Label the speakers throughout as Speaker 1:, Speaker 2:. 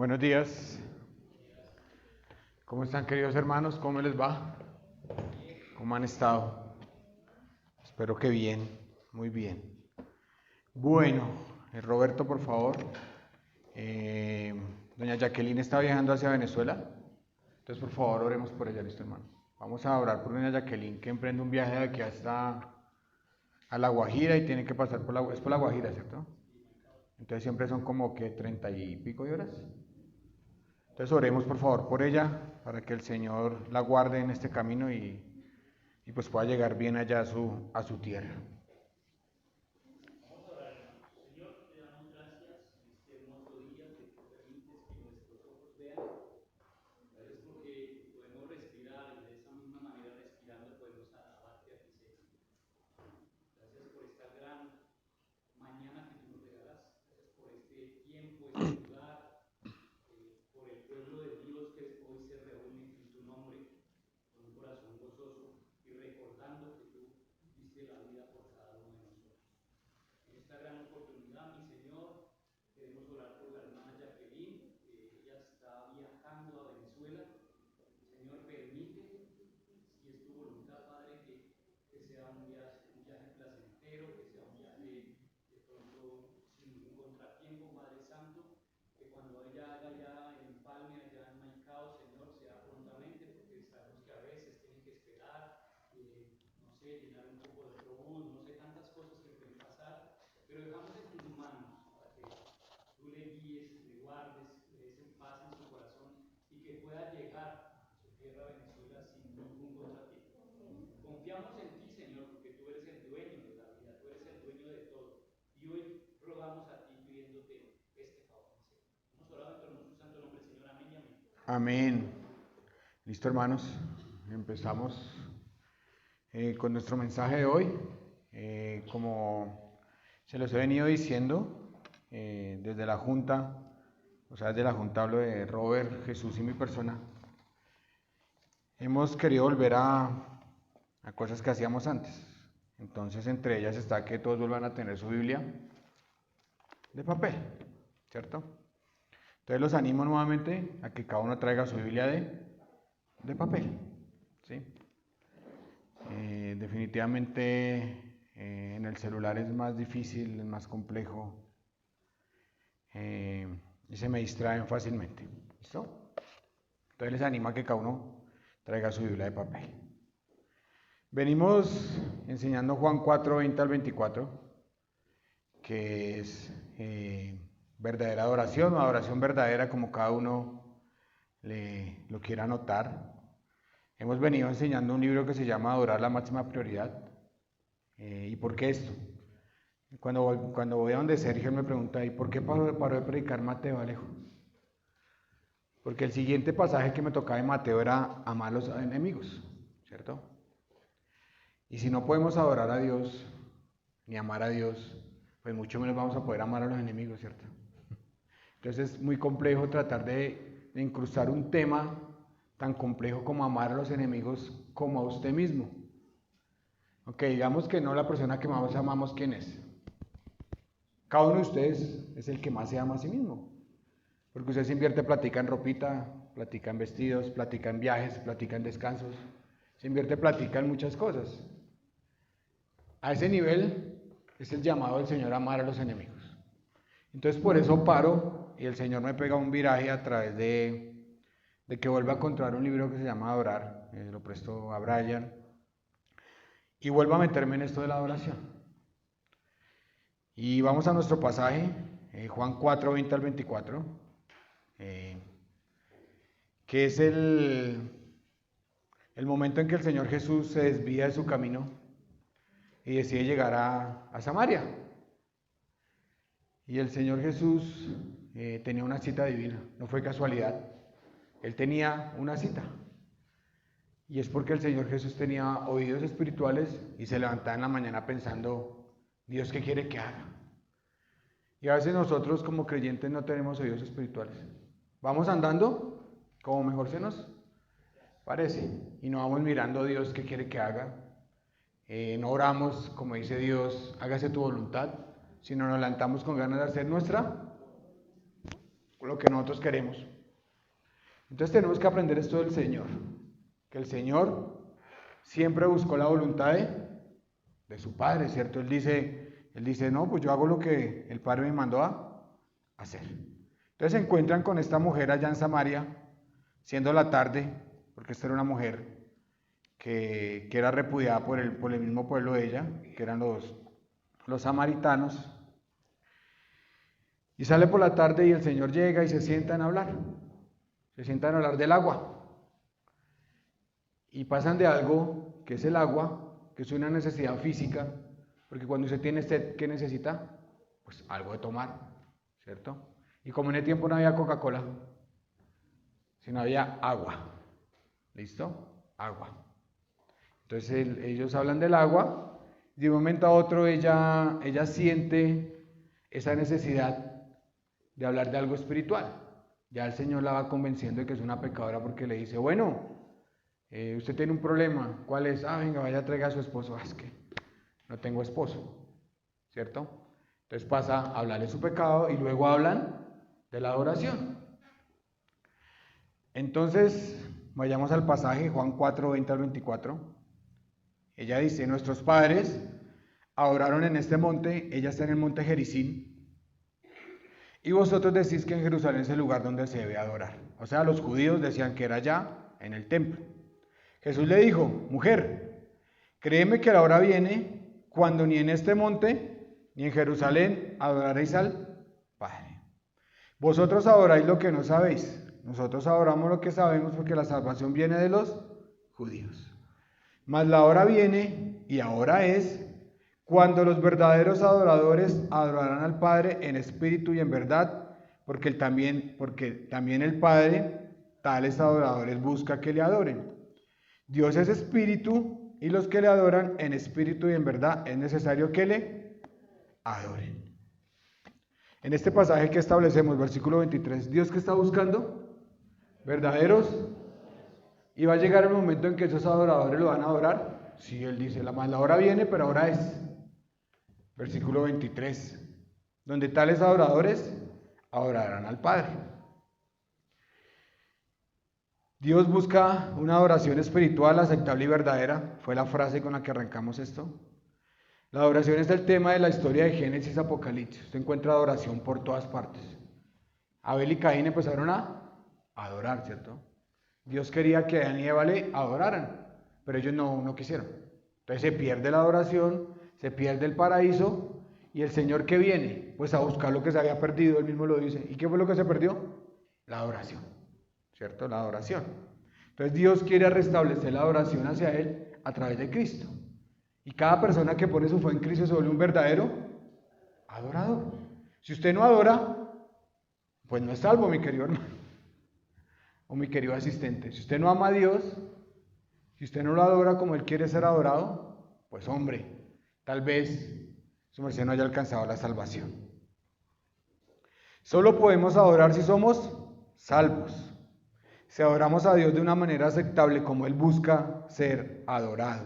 Speaker 1: Buenos días. ¿Cómo están, queridos hermanos? ¿Cómo les va? ¿Cómo han estado? Espero que bien, muy bien. Bueno, Roberto, por favor. Doña Jacqueline está viajando hacia Venezuela. Entonces, por favor, oremos por ella, listo, hermano. Vamos a orar por doña Jacqueline, que emprende un viaje de aquí hasta a La Guajira y tiene que pasar es por La Guajira, ¿cierto? Entonces siempre son como que 30 y pico de horas. Entonces oremos por favor por ella, para que el Señor la guarde en este camino y pues pueda llegar bien allá a su tierra. Amén. Listo, hermanos. Empezamos con nuestro mensaje de hoy. Como se los he venido diciendo, desde la Junta, o sea, desde la Junta hablo de Robert, Jesús y mi persona, hemos querido volver a cosas que hacíamos antes. Entonces, entre ellas está que todos vuelvan a tener su Biblia de papel, ¿cierto? Entonces los animo nuevamente a que cada uno traiga su Biblia de papel, ¿sí? Definitivamente en el celular es más difícil, es más complejo y se me distraen fácilmente, ¿listo? Entonces les animo a que cada uno traiga su Biblia de papel. Venimos enseñando Juan 4, 20 al 24, que es verdadera adoración o adoración verdadera, como cada uno lo quiera anotar. Hemos venido enseñando un libro que se llama Adorar la máxima prioridad. ¿Y por qué esto? Cuando voy a donde Sergio me pregunta, ¿y por qué paró de predicar Mateo, Alejo? Porque el siguiente pasaje que me tocaba de Mateo era amar a los enemigos, ¿cierto? Y si no podemos adorar a Dios, ni amar a Dios, pues mucho menos vamos a poder amar a los enemigos, ¿cierto? Entonces es muy complejo tratar de incrustar un tema tan complejo como amar a los enemigos como a usted mismo. Ok, digamos que no la persona que más amamos, ¿quién es? Cada uno de ustedes es el que más se ama a sí mismo. Porque usted se invierte, platica en ropita, platica en vestidos, platica en viajes, platica en descansos. Se invierte, platica en muchas cosas. A ese nivel es el llamado del Señor a amar a los enemigos. Entonces por eso paro y el Señor me pega un viraje a través de que vuelva a encontrar un libro que se llama Adorar, lo presto a Brian, y vuelva a meterme en esto de la adoración. Y vamos a nuestro pasaje, Juan 4, 20 al 24, que es el momento en que el Señor Jesús se desvía de su camino y decide llegar a Samaria. Y el Señor Jesús tenía una cita divina, no fue casualidad. Él tenía una cita. Y es porque el Señor Jesús tenía oídos espirituales y se levantaba en la mañana pensando, Dios, ¿qué quiere que haga? Y a veces nosotros como creyentes no tenemos oídos espirituales. Vamos andando como mejor se nos parece y no vamos mirando a Dios qué quiere que haga. No oramos como dice Dios, hágase tu voluntad, sino nos levantamos con ganas de hacer nuestra lo que nosotros queremos. Entonces tenemos que aprender esto del Señor, que el Señor siempre buscó la voluntad de su Padre, ¿cierto? Él dice, no, pues yo hago lo que el Padre me mandó a hacer. Entonces se encuentran con esta mujer allá en Samaria, siendo la tarde, porque esta era una mujer que era repudiada por el mismo pueblo de ella, que eran los samaritanos. Y sale por la tarde y el Señor llega y se sientan a hablar. Se sientan a hablar del agua. Y pasan de algo que es el agua, que es una necesidad física, porque cuando usted tiene sed, ¿qué necesita? Pues algo de tomar, ¿cierto? Y como en el tiempo no había Coca-Cola, sino había agua. ¿Listo? Agua. Entonces ellos hablan del agua, y de un momento a otro ella siente esa necesidad de hablar de algo espiritual. Ya el Señor la va convenciendo de que es una pecadora porque le dice, bueno, usted tiene un problema, ¿cuál es? Venga, vaya, traiga a su esposo. Es que no tengo esposo, ¿cierto? Entonces pasa a hablar de su pecado y luego hablan de la adoración. Entonces, vayamos al pasaje, Juan 4, 20 al 24. Ella dice, nuestros padres adoraron en este monte, ella está en el monte Gerizim, y vosotros decís que en Jerusalén es el lugar donde se debe adorar. O sea, los judíos decían que era allá, en el templo. Jesús le dijo, mujer, créeme que la hora viene cuando ni en este monte ni en Jerusalén adoraréis al Padre. Vosotros adoráis lo que no sabéis, nosotros adoramos lo que sabemos porque la salvación viene de los judíos. Mas la hora viene, y ahora es, cuando los verdaderos adoradores adorarán al Padre en espíritu y en verdad, porque también el Padre, tales adoradores, busca que le adoren. Dios es espíritu, y los que le adoran en espíritu y en verdad es necesario que le adoren. En este pasaje que establecemos, versículo 23, ¿Dios qué está buscando? Verdaderos. ¿Y va a llegar el momento en que esos adoradores lo van a adorar? Sí, él dice, la hora viene, pero ahora es. Versículo 23, donde tales adoradores adorarán al Padre. Dios busca una adoración espiritual, aceptable y verdadera. Fue la frase con la que arrancamos esto. La adoración es el tema de la historia de Génesis y Apocalipsis. Usted encuentra adoración por todas partes. Abel y Caín empezaron a adorar, ¿cierto? Dios quería que Adán y Eva le adoraran, pero ellos no quisieron. Entonces se pierde la adoración, se pierde el paraíso, y el Señor que viene, pues a buscar lo que se había perdido, él mismo lo dice. ¿Y qué fue lo que se perdió? La adoración, ¿cierto? La adoración. Entonces Dios quiere restablecer la adoración hacia Él a través de Cristo. Y cada persona que pone su fe en Cristo se vuelve un verdadero adorador. Si usted no adora, pues no es salvo, mi querido hermano o mi querido asistente. Si usted no ama a Dios, si usted no lo adora como Él quiere ser adorado, pues hombre, tal vez su merced no haya alcanzado la salvación. Solo podemos adorar si somos salvos. Si adoramos a Dios de una manera aceptable como Él busca ser adorado.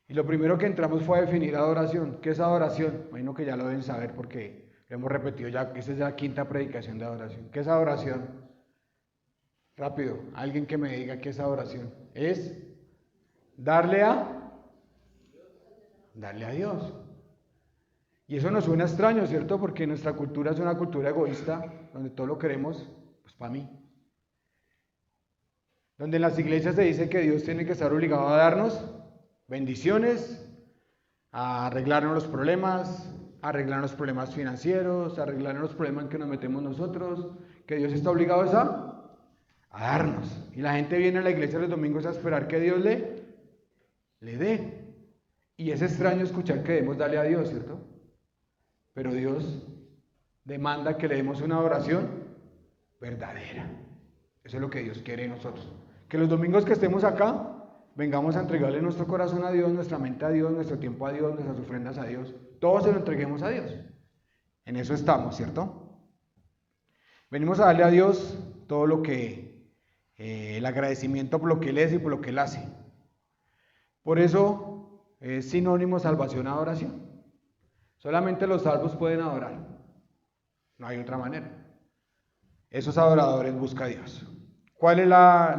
Speaker 1: Y lo primero que entramos fue a definir adoración. ¿Qué es adoración? Imagino que ya lo deben saber porque lo hemos repetido ya, esta es la quinta predicación de adoración. ¿Qué es adoración? Rápido, alguien que me diga qué es adoración. Es darle a Dios. Y eso nos suena extraño, ¿cierto? Porque nuestra cultura es una cultura egoísta, donde todo lo queremos, pues para mí. Donde en las iglesias se dice que Dios tiene que estar obligado a darnos bendiciones, a arreglarnos los problemas, a arreglarnos los problemas financieros, a arreglarnos los problemas en que nos metemos nosotros, que Dios está obligado a darnos. Y la gente viene a la iglesia los domingos a esperar que Dios le dé. Y es extraño escuchar que debemos darle a Dios, ¿cierto? Pero Dios demanda que le demos una adoración verdadera. Eso es lo que Dios quiere de nosotros. Que los domingos que estemos acá, vengamos a entregarle nuestro corazón a Dios, nuestra mente a Dios, nuestro tiempo a Dios, nuestras ofrendas a Dios. Todo se lo entreguemos a Dios. En eso estamos, ¿cierto? Venimos a darle a Dios todo lo que, el agradecimiento por lo que Él es y por lo que Él hace. Por eso es sinónimo salvación, adoración. Solamente los salvos pueden adorar. No hay otra manera. esos adoradores busca a Dios. ¿Cuál es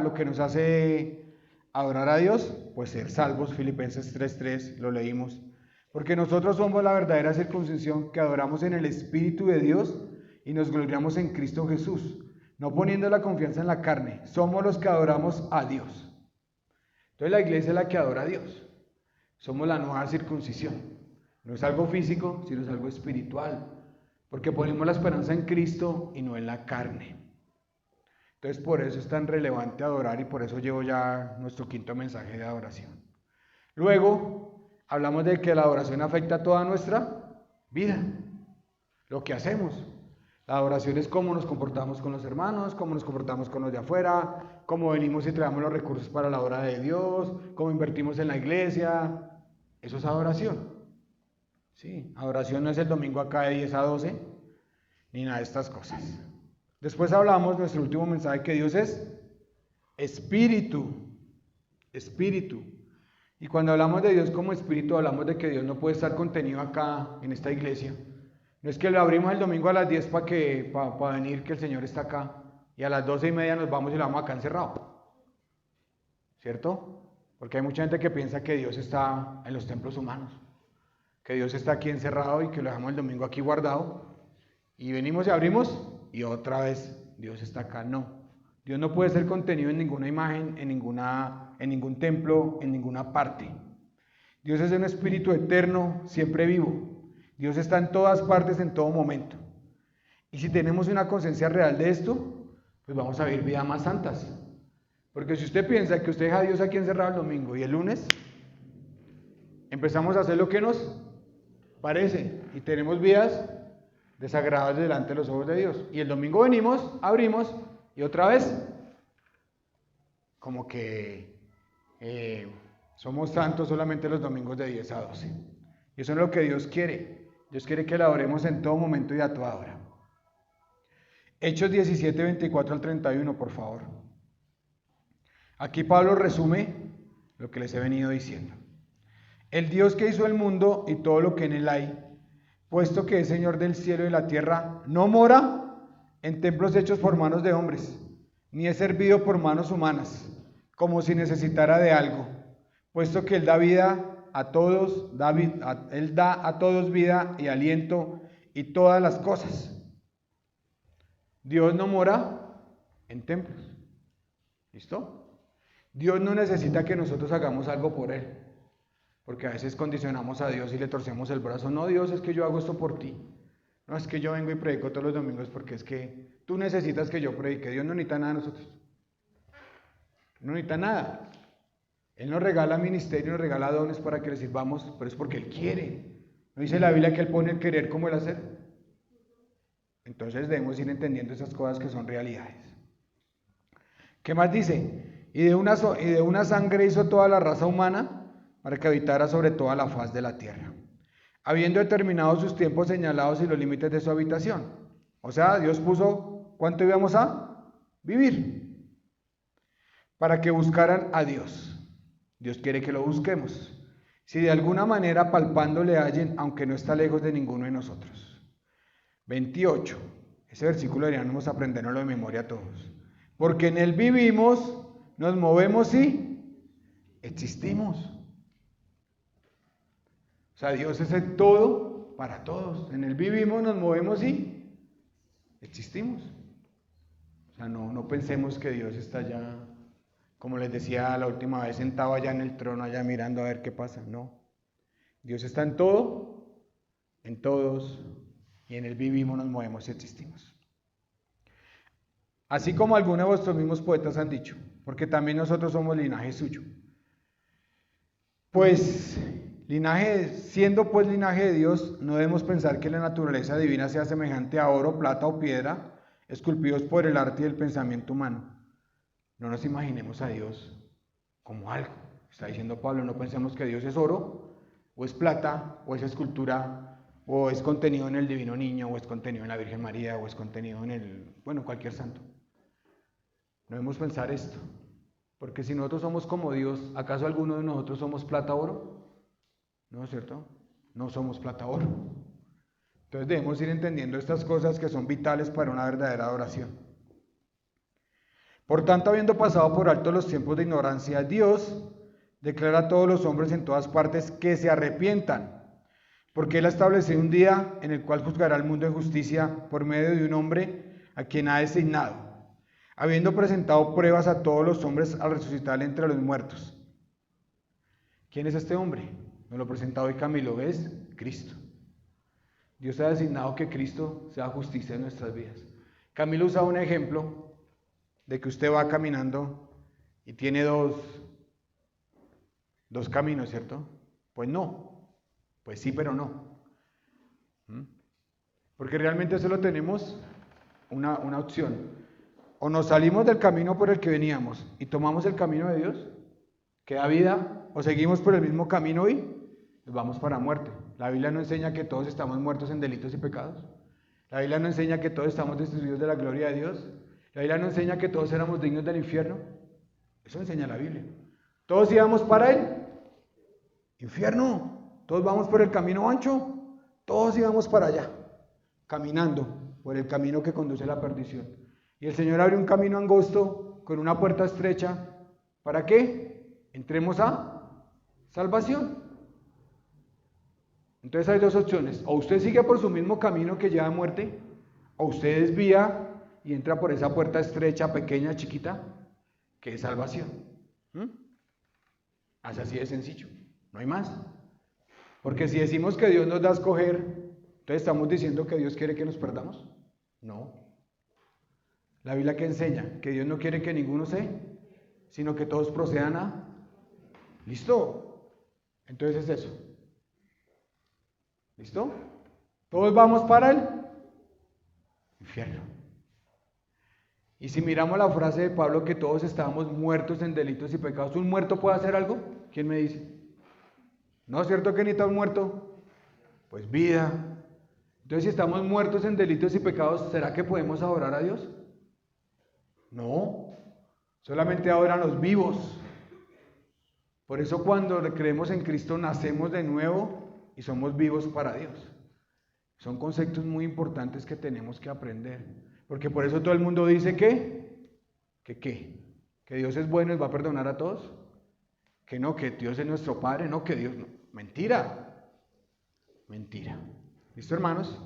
Speaker 1: lo que nos hace adorar a Dios? Pues ser salvos, Filipenses 3:3, lo leímos. Porque nosotros somos la verdadera circuncisión que adoramos en el Espíritu de Dios y nos gloriamos en Cristo Jesús, no poniendo la confianza en la carne. Somos los que adoramos a Dios. Entonces la iglesia es la que adora a Dios. Somos la nueva circuncisión. No es algo físico, sino es algo espiritual. Porque ponemos la esperanza en Cristo y no en la carne. Entonces por eso es tan relevante adorar y por eso llevo ya nuestro quinto mensaje de adoración. Luego hablamos de que la adoración afecta toda nuestra vida, lo que hacemos. La adoración es cómo nos comportamos con los hermanos, cómo nos comportamos con los de afuera, cómo venimos y traemos los recursos para la obra de Dios, cómo invertimos en la iglesia. Eso es adoración. Sí, adoración no es el domingo acá de 10 a 12, ni nada de estas cosas. Después hablamos, nuestro último mensaje, que Dios es espíritu. Espíritu. Y cuando hablamos de Dios como espíritu, hablamos de que Dios no puede estar contenido acá en esta iglesia. No es que lo abrimos el domingo a las 10 para venir, que el Señor está acá, y a las 12:30 nos vamos y lo vamos acá encerrado. ¿Cierto? Porque hay mucha gente que piensa que Dios está en los templos humanos, que Dios está aquí encerrado y que lo dejamos el domingo aquí guardado, y venimos y abrimos, y otra vez Dios está acá. No. Dios no puede ser contenido en ninguna imagen, en ningún templo, en ninguna parte. Dios es un espíritu eterno, siempre vivo. Dios está en todas partes, en todo momento. Y si tenemos una conciencia real de esto, pues vamos a vivir vidas más santas. Porque si usted piensa que usted deja a Dios aquí encerrado el domingo y el lunes empezamos a hacer lo que nos parece y tenemos vidas desagradables delante de los ojos de Dios. Y el domingo venimos, abrimos y otra vez como que somos santos solamente los domingos de 10 a 12. Y eso es lo que Dios quiere. Dios quiere que le adoremos en todo momento y a toda hora. Hechos 17, 24 al 31, por favor. Aquí Pablo resume lo que les he venido diciendo. El Dios que hizo el mundo y todo lo que en él hay, puesto que es Señor del cielo y de la tierra, no mora en templos hechos por manos de hombres, ni es servido por manos humanas, como si necesitara de algo, puesto que él da vida a todos, él da a todos vida y aliento y todas las cosas. Dios no mora en templos. ¿Listo? Dios no necesita que nosotros hagamos algo por él, porque a veces condicionamos a Dios y le torcemos el brazo. No, Dios, es que yo hago esto por ti. No, es que yo vengo y predico todos los domingos porque es que tú necesitas que yo predique. Dios no necesita nada de nosotros. No necesita nada. Él nos regala ministerio, nos regala dones para que le sirvamos, pero es porque Él quiere. ¿No dice la Biblia que Él pone el querer como el hacer? Entonces debemos ir entendiendo esas cosas que son realidades. ¿Qué más dice? Y de una sangre hizo toda la raza humana para que habitara sobre toda la faz de la tierra, habiendo determinado sus tiempos señalados y los límites de su habitación. O sea, Dios puso cuánto íbamos a vivir, para que buscaran a Dios. Dios quiere que lo busquemos, si de alguna manera palpando le hallen, aunque no está lejos de ninguno de nosotros. 28, ese versículo deberíamos aprendernoslo de memoria todos. Porque en Él vivimos, nos movemos y existimos. O sea, Dios es el todo para todos. En Él vivimos, nos movemos y existimos. O sea, no pensemos que Dios está allá, como les decía la última vez, sentado allá en el trono, allá mirando a ver qué pasa. No. Dios está en todo, en todos, y en Él vivimos, nos movemos y existimos. Así como algunos de vuestros mismos poetas han dicho, porque también nosotros somos linaje suyo. Pues siendo pues linaje de Dios, no debemos pensar que la naturaleza divina sea semejante a oro, plata o piedra, esculpidos por el arte y el pensamiento humano. No nos imaginemos a Dios como algo. Está diciendo Pablo, no pensemos que Dios es oro, o es plata, o es escultura, o es contenido en el Divino Niño, o es contenido en la Virgen María, o es contenido en cualquier santo. No debemos pensar esto, porque si nosotros somos como Dios, ¿acaso alguno de nosotros somos plata, oro? ¿No es cierto? No somos plata, oro. Entonces debemos ir entendiendo estas cosas que son vitales para una verdadera adoración. Por tanto, habiendo pasado por alto los tiempos de ignorancia, Dios declara a todos los hombres en todas partes que se arrepientan, porque Él ha establecido un día en el cual juzgará al mundo en justicia por medio de un hombre a quien ha designado, habiendo presentado pruebas a todos los hombres al resucitar entre los muertos. ¿Quién es este hombre? Nos lo presenta hoy Camilo, es Cristo. Dios ha designado que Cristo sea justicia en nuestras vidas. Camilo usa un ejemplo de que usted va caminando y tiene dos caminos, ¿cierto? Pues no, pues sí, pero no. Porque realmente solo tenemos una opción. O nos salimos del camino por el que veníamos y tomamos el camino de Dios, que da vida, o seguimos por el mismo camino y nos vamos para muerte. La Biblia no enseña que todos estamos muertos en delitos y pecados. La Biblia no enseña que todos estamos destituidos de la gloria de Dios. La Biblia no enseña que todos éramos dignos del infierno. Eso enseña la Biblia. Todos íbamos para el infierno. Todos vamos por el camino ancho. Todos íbamos para allá, caminando por el camino que conduce a la perdición. Y el Señor abrió un camino angosto con una puerta estrecha. ¿Para qué? Entremos a salvación. Entonces hay dos opciones. O usted sigue por su mismo camino que lleva a muerte, o usted desvía y entra por esa puerta estrecha, pequeña, chiquita, que es salvación. Así de sencillo. No hay más. Porque si decimos que Dios nos da a escoger, entonces estamos diciendo que Dios quiere que nos perdamos. No. La Biblia que enseña que Dios no quiere que ninguno sino que todos procedan a... ¿Listo? Entonces es eso. ¿Listo? Todos vamos para el infierno. Y si miramos la frase de Pablo que todos estábamos muertos en delitos y pecados, ¿un muerto puede hacer algo? ¿Quién me dice? ¿No es cierto que necesita un muerto? Pues vida. Entonces si estamos muertos en delitos y pecados, ¿será que podemos adorar a Dios? No, solamente adoran los vivos. Por eso cuando creemos en Cristo nacemos de nuevo y somos vivos para Dios. Son conceptos muy importantes que tenemos que aprender. Porque por eso todo el mundo dice que Dios es bueno y va a perdonar a todos. Que no, que Dios es nuestro Padre, no, que Dios no. Mentira. Mentira. ¿Listo, hermanos?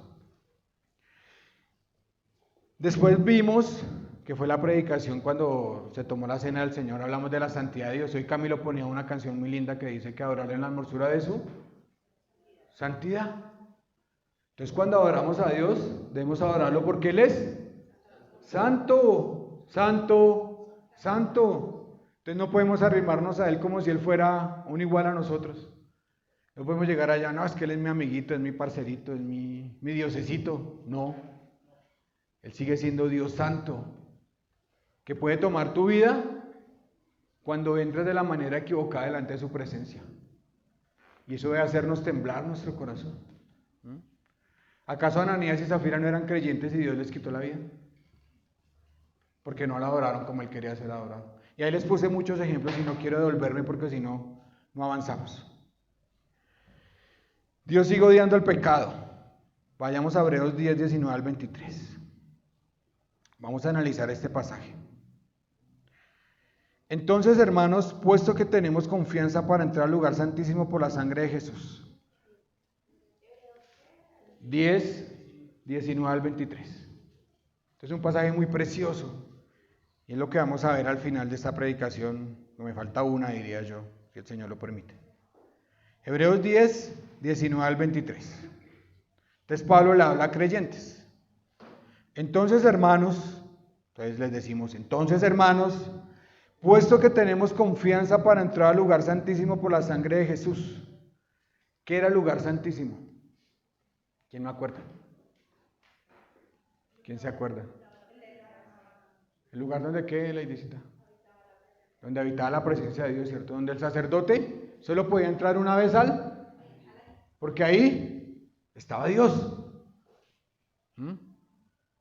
Speaker 1: Después vimos que fue la predicación cuando se tomó la cena del Señor, hablamos de la santidad de Dios. Hoy Camilo ponía una canción muy linda que dice que adorar en la hermosura de su santidad. Entonces cuando adoramos a Dios, debemos adorarlo porque Él es santo, santo, santo. Entonces no podemos arrimarnos a Él como si Él fuera un igual a nosotros. No podemos llegar allá, no, es que Él es mi amiguito, es mi parcerito, es mi diosecito. No, Él sigue siendo Dios santo, que puede tomar tu vida cuando entras de la manera equivocada delante de su presencia. Y eso debe hacernos temblar nuestro corazón. ¿Acaso Ananías y Zafira no eran creyentes y Dios les quitó la vida? Porque no la adoraron como Él quería ser adorado. Y ahí les puse muchos ejemplos y no quiero devolverme porque si no, no avanzamos. Dios sigue odiando el pecado. Vayamos a Hebreos 10, 19 al 23. Vamos a analizar este pasaje. Entonces, hermanos, puesto que tenemos confianza para entrar al lugar santísimo por la sangre de Jesús. 10, 19 al 23. Este es un pasaje muy precioso. Y es lo que vamos a ver al final de esta predicación. Me falta una, diría yo, si el Señor lo permite. Hebreos 10, 19 al 23. Entonces Pablo le habla a creyentes. Entonces, hermanos, entonces les decimos, entonces, hermanos, puesto que tenemos confianza para entrar al lugar santísimo por la sangre de Jesús. ¿Qué era el lugar santísimo? ¿Quién me acuerda? ¿Quién se acuerda? ¿El lugar donde qué, Leidicita? Donde habitaba la presencia de Dios, ¿cierto? Donde el sacerdote solo podía entrar una vez porque ahí estaba Dios.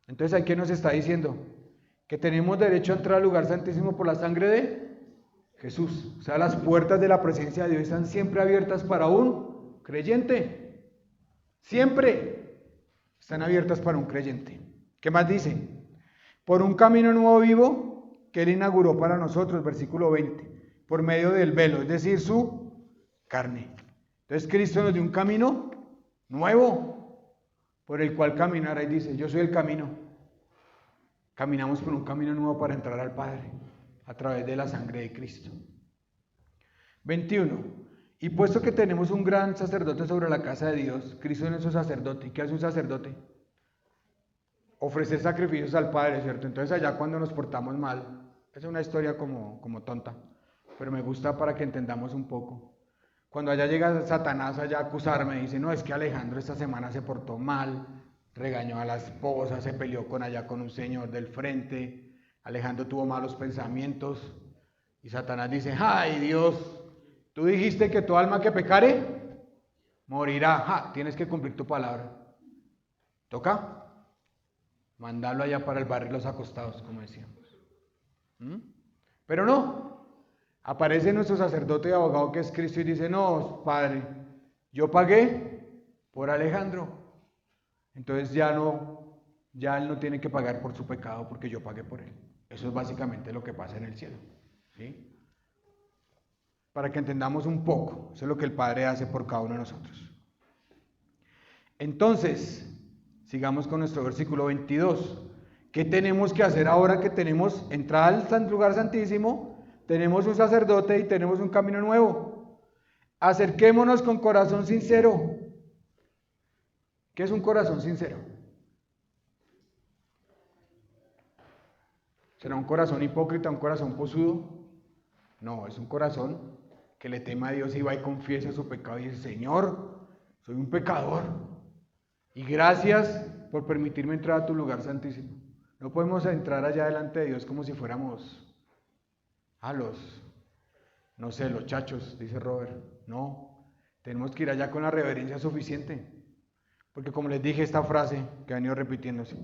Speaker 1: Entonces, ¿a qué nos está diciendo? Que tenemos derecho a entrar al lugar santísimo por la sangre de Jesús. O sea, las puertas de la presencia de Dios están siempre abiertas para un creyente. Siempre están abiertas para un creyente. ¿Qué más dice? Por un camino nuevo vivo que Él inauguró para nosotros, versículo 20, por medio del velo, es decir, su carne. Entonces Cristo nos dio un camino nuevo por el cual caminar. Ahí dice, yo soy el camino. Caminamos por un camino nuevo para entrar al Padre a través de la sangre de Cristo. 21. Y puesto que tenemos un gran sacerdote sobre la casa de Dios, Cristo es nuestro sacerdote. ¿Y qué hace un sacerdote? Ofrecer sacrificios al Padre, ¿cierto? Entonces allá cuando nos portamos mal, es una historia como tonta, pero me gusta para que entendamos un poco. Cuando allá llega Satanás allá a acusarme, dice, no, es que Alejandro esta semana se portó mal, regañó a la esposa, se peleó con un señor del frente, Alejandro tuvo malos pensamientos, y Satanás dice, ay Dios, tú dijiste que tu alma que pecare, morirá, tienes que cumplir tu palabra. ¿Toca? Mandarlo allá para el barrio Los Acostados, como decíamos. Pero no, aparece nuestro sacerdote y abogado que es Cristo y dice, no, Padre, yo pagué por Alejandro. Entonces ya él no tiene que pagar por su pecado porque yo pagué por él. Eso es básicamente lo que pasa en el cielo. ¿Sí? Para que entendamos un poco, eso es lo que el Padre hace por cada uno de nosotros. Entonces, sigamos con nuestro versículo 22. ¿Qué tenemos que hacer ahora que tenemos entrada al lugar santísimo? Tenemos un sacerdote y tenemos un camino nuevo. Acerquémonos con corazón sincero. ¿Qué es un corazón sincero? ¿Será un corazón hipócrita, un corazón posudo? No, es un corazón que le teme a Dios y va y confiesa su pecado y dice, Señor, soy un pecador y gracias por permitirme entrar a tu lugar santísimo. No podemos entrar allá delante de Dios como si fuéramos los chachos, dice Robert. No, tenemos que ir allá con la reverencia suficiente. Porque como les dije esta frase que ha venido repitiéndose,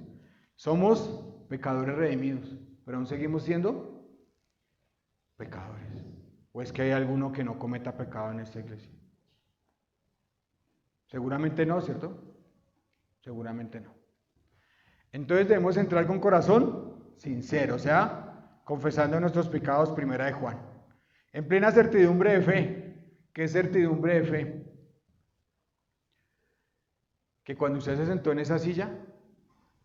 Speaker 1: somos pecadores redimidos, pero aún seguimos siendo pecadores. ¿O es que hay alguno que no cometa pecado en esta iglesia? Seguramente no, ¿cierto? Seguramente no. Entonces debemos entrar con corazón sincero, o sea, confesando nuestros pecados, primera de Juan. En plena certidumbre de fe. ¿Qué es certidumbre de fe? Que cuando usted se sentó en esa silla,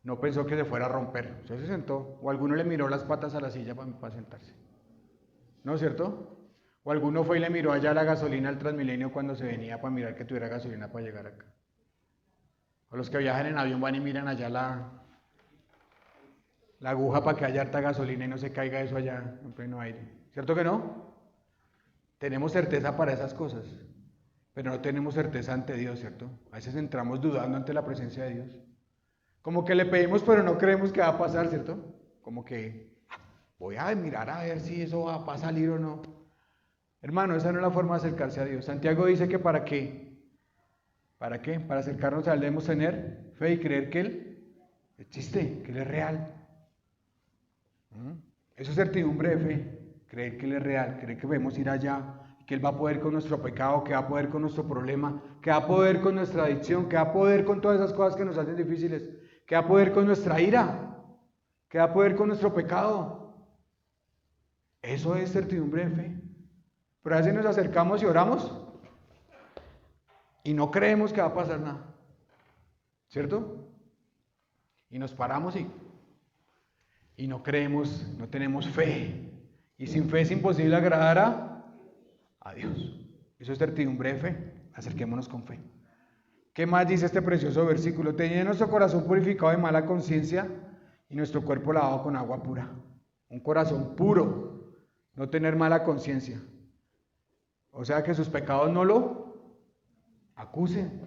Speaker 1: no pensó que se fuera a romper. Usted se sentó, o alguno le miró las patas a la silla para sentarse. ¿No es cierto? O alguno fue y le miró allá la gasolina al Transmilenio cuando se venía para mirar que tuviera gasolina para llegar acá. O los que viajan en avión van y miran allá la aguja para que haya harta gasolina y no se caiga eso allá en pleno aire. ¿Cierto que no? Tenemos certeza para esas cosas, pero no tenemos certeza ante Dios, ¿cierto? A veces entramos dudando ante la presencia de Dios. Como que le pedimos, pero no creemos que va a pasar, ¿cierto? Como que voy a mirar a ver si eso va a salir o no. Hermano, esa no es la forma de acercarse a Dios. Santiago dice que ¿para qué? ¿Para qué? Para acercarnos a Él debemos tener fe y creer que Él existe, que Él es real. Eso es certidumbre de fe, creer que Él es real, creer que podemos ir allá, que Él va a poder con nuestro pecado, que va a poder con nuestro problema, que va a poder con nuestra adicción, que va a poder con todas esas cosas que nos hacen difíciles, que va a poder con nuestra ira, que va a poder con nuestro pecado. Eso es certidumbre de fe. Pero a veces nos acercamos y oramos y no creemos que va a pasar nada, ¿cierto? Y nos paramos y no creemos, no tenemos fe. Y sin fe es imposible agradar a Dios. Eso es certidumbre de fe. Acerquémonos con fe. ¿Qué más dice este precioso versículo? Teniendo nuestro corazón purificado de mala conciencia y nuestro cuerpo lavado con agua pura. Un corazón puro, no tener mala conciencia. O sea que sus pecados no lo acusen.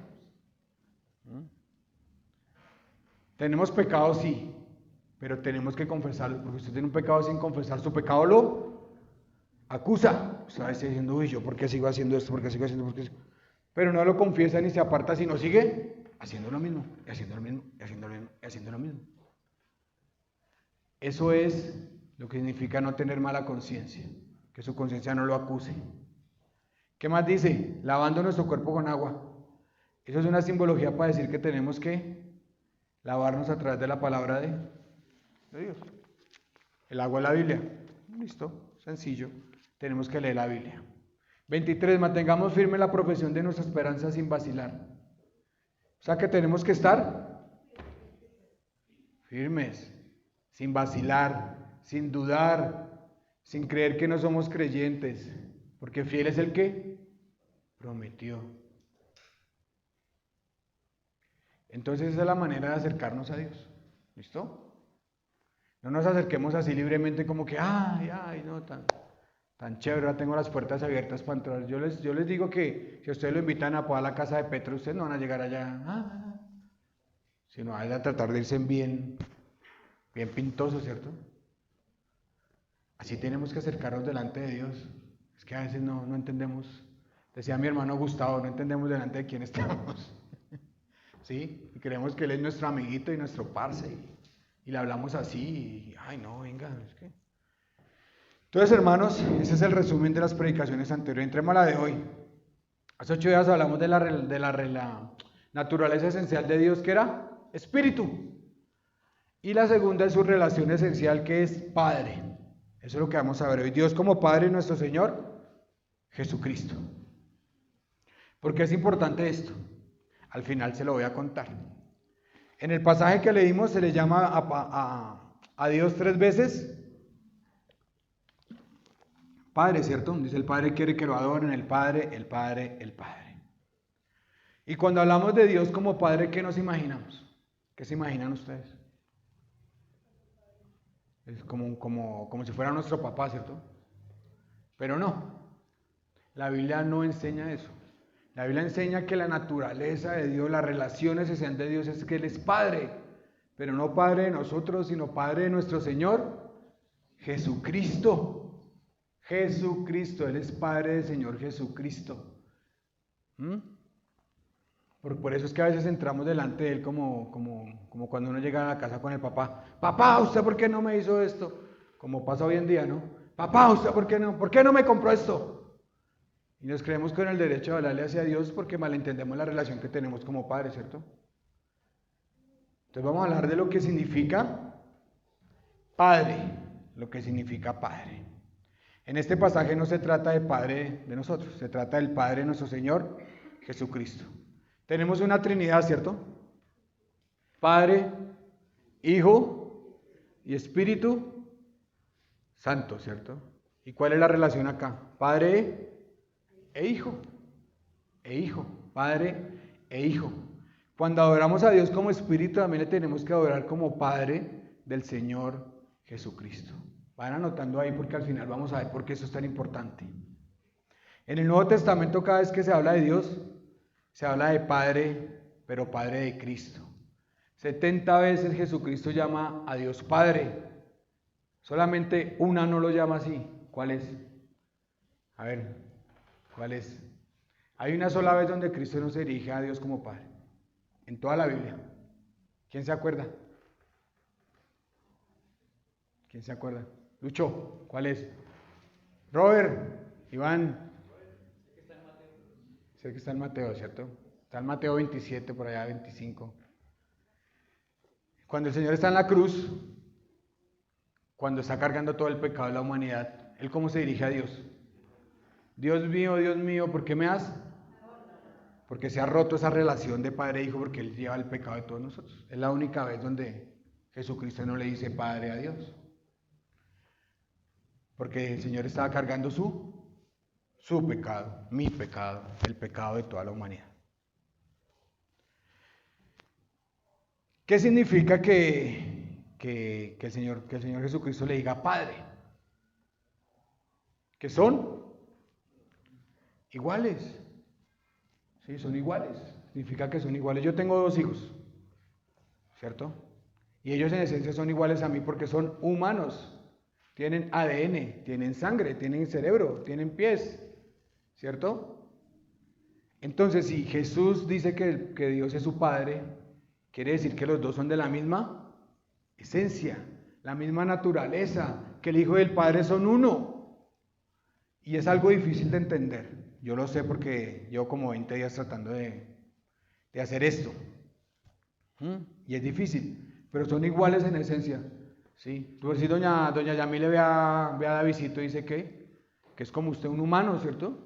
Speaker 1: Tenemos pecados, sí, pero tenemos que confesarlos, porque usted tiene un pecado sin confesar, su pecado lo acusa. Usted va a estar diciendo, uy, ¿yo por qué sigo haciendo esto? ¿Por qué sigo haciendo esto? Pero no lo confiesa ni se aparta, sino sigue haciendo lo mismo, y haciendo lo mismo, y haciendo lo mismo, y haciendo lo mismo. Eso es lo que significa no tener mala conciencia, que su conciencia no lo acuse. ¿Qué más dice? Lavando nuestro cuerpo con agua. Eso es una simbología para decir que tenemos que lavarnos a través de la palabra de Dios. El agua es la Biblia. Listo, sencillo. Tenemos que leer la Biblia. 23, mantengamos firme la profesión de nuestra esperanza sin vacilar. O sea que tenemos que estar firmes, sin vacilar, sin dudar, sin creer que no somos creyentes, porque fiel es el que prometió. Entonces esa es la manera de acercarnos a Dios. ¿Listo? No nos acerquemos así libremente como que, ay, no, tan chévere, ahora tengo las puertas abiertas para entrar. Yo les digo que si ustedes lo invitan a la casa de Petro, ustedes no van a llegar allá, sino van a tratar de irse bien pintosos, ¿cierto? Así tenemos que acercarnos delante de Dios. Es que a veces no entendemos. Decía mi hermano Gustavo, no entendemos delante de quién estamos. ¿Sí? Y creemos que Él es nuestro amiguito y nuestro parce. Y le hablamos así, y, ay no, venga, es que... Entonces, hermanos, ese es el resumen de las predicaciones anteriores. Entremos a la de hoy. Hace 8 días hablamos de la naturaleza esencial de Dios, que era espíritu. Y la segunda es su relación esencial, que es Padre. Eso es lo que vamos a ver hoy. Dios como Padre, nuestro Señor Jesucristo. ¿Por qué es importante esto? Al final se lo voy a contar. En el pasaje que leímos se le llama a Dios 3 veces Padre, ¿cierto? Dice el Padre quiere que lo adoren, el Padre, el Padre, el Padre. Y cuando hablamos de Dios como Padre, ¿qué nos imaginamos? ¿Qué se imaginan ustedes? Es como si fuera nuestro papá, ¿cierto? Pero no, la Biblia no enseña eso. La Biblia enseña que la naturaleza de Dios, las relaciones esenciales de Dios es que Él es Padre, pero no Padre de nosotros, sino Padre de nuestro Señor Jesucristo. Jesucristo, Él es Padre del Señor Jesucristo. Por eso es que a veces entramos delante de Él como cuando uno llega a la casa con el papá. Papá, ¿usted por qué no me hizo esto? Como pasa hoy en día, ¿no? Papá, ¿usted por qué no me compró esto? Y nos creemos con el derecho de hablarle hacia Dios porque malentendemos la relación que tenemos como padres, ¿cierto? Entonces vamos a hablar de lo que significa Padre, lo que significa Padre. En este pasaje no se trata de Padre de nosotros, se trata del Padre de nuestro Señor Jesucristo. Tenemos una Trinidad, ¿cierto? Padre, Hijo y Espíritu Santo, ¿cierto? ¿Y cuál es la relación acá? Padre e Hijo, Padre e Hijo. Cuando adoramos a Dios como Espíritu, también le tenemos que adorar como Padre del Señor Jesucristo. Van anotando ahí porque al final vamos a ver por qué eso es tan importante. En el Nuevo Testamento, cada vez que se habla de Dios, se habla de Padre, pero Padre de Cristo. 70 veces Jesucristo llama a Dios Padre. Solamente una no lo llama así. ¿Cuál es? A ver, ¿cuál es? Hay una sola vez donde Cristo no se dirige a Dios como Padre. En toda la Biblia. ¿Quién se acuerda? ¿Quién se acuerda? Lucho, ¿cuál es? Robert, Iván. Sé que está en Mateo, ¿cierto? Está en Mateo 27, por allá 25. Cuando el Señor está en la cruz, cuando está cargando todo el pecado de la humanidad, ¿Él cómo se dirige a Dios? Dios mío, ¿por qué me has? Porque se ha roto esa relación de padre e hijo, porque Él lleva el pecado de todos nosotros. Es la única vez donde Jesucristo no le dice Padre a Dios. Porque el Señor estaba cargando su pecado, mi pecado, el pecado de toda la humanidad. ¿Qué significa que el Señor Jesucristo le diga Padre? Que son iguales. Sí, son iguales. Significa que son iguales. Yo tengo 2 hijos, ¿cierto? Y ellos en esencia son iguales a mí porque son humanos. Tienen ADN, tienen sangre, tienen cerebro, tienen pies, ¿cierto? Entonces, si Jesús dice que Dios es su Padre, quiere decir que los dos son de la misma esencia, la misma naturaleza, que el Hijo y el Padre son uno. Y es algo difícil de entender. Yo lo sé porque llevo como 20 días tratando de hacer esto. Y es difícil, pero son iguales en esencia. Sí, por si doña Yamile ve a Davidcito y dice que es como usted un humano, ¿cierto?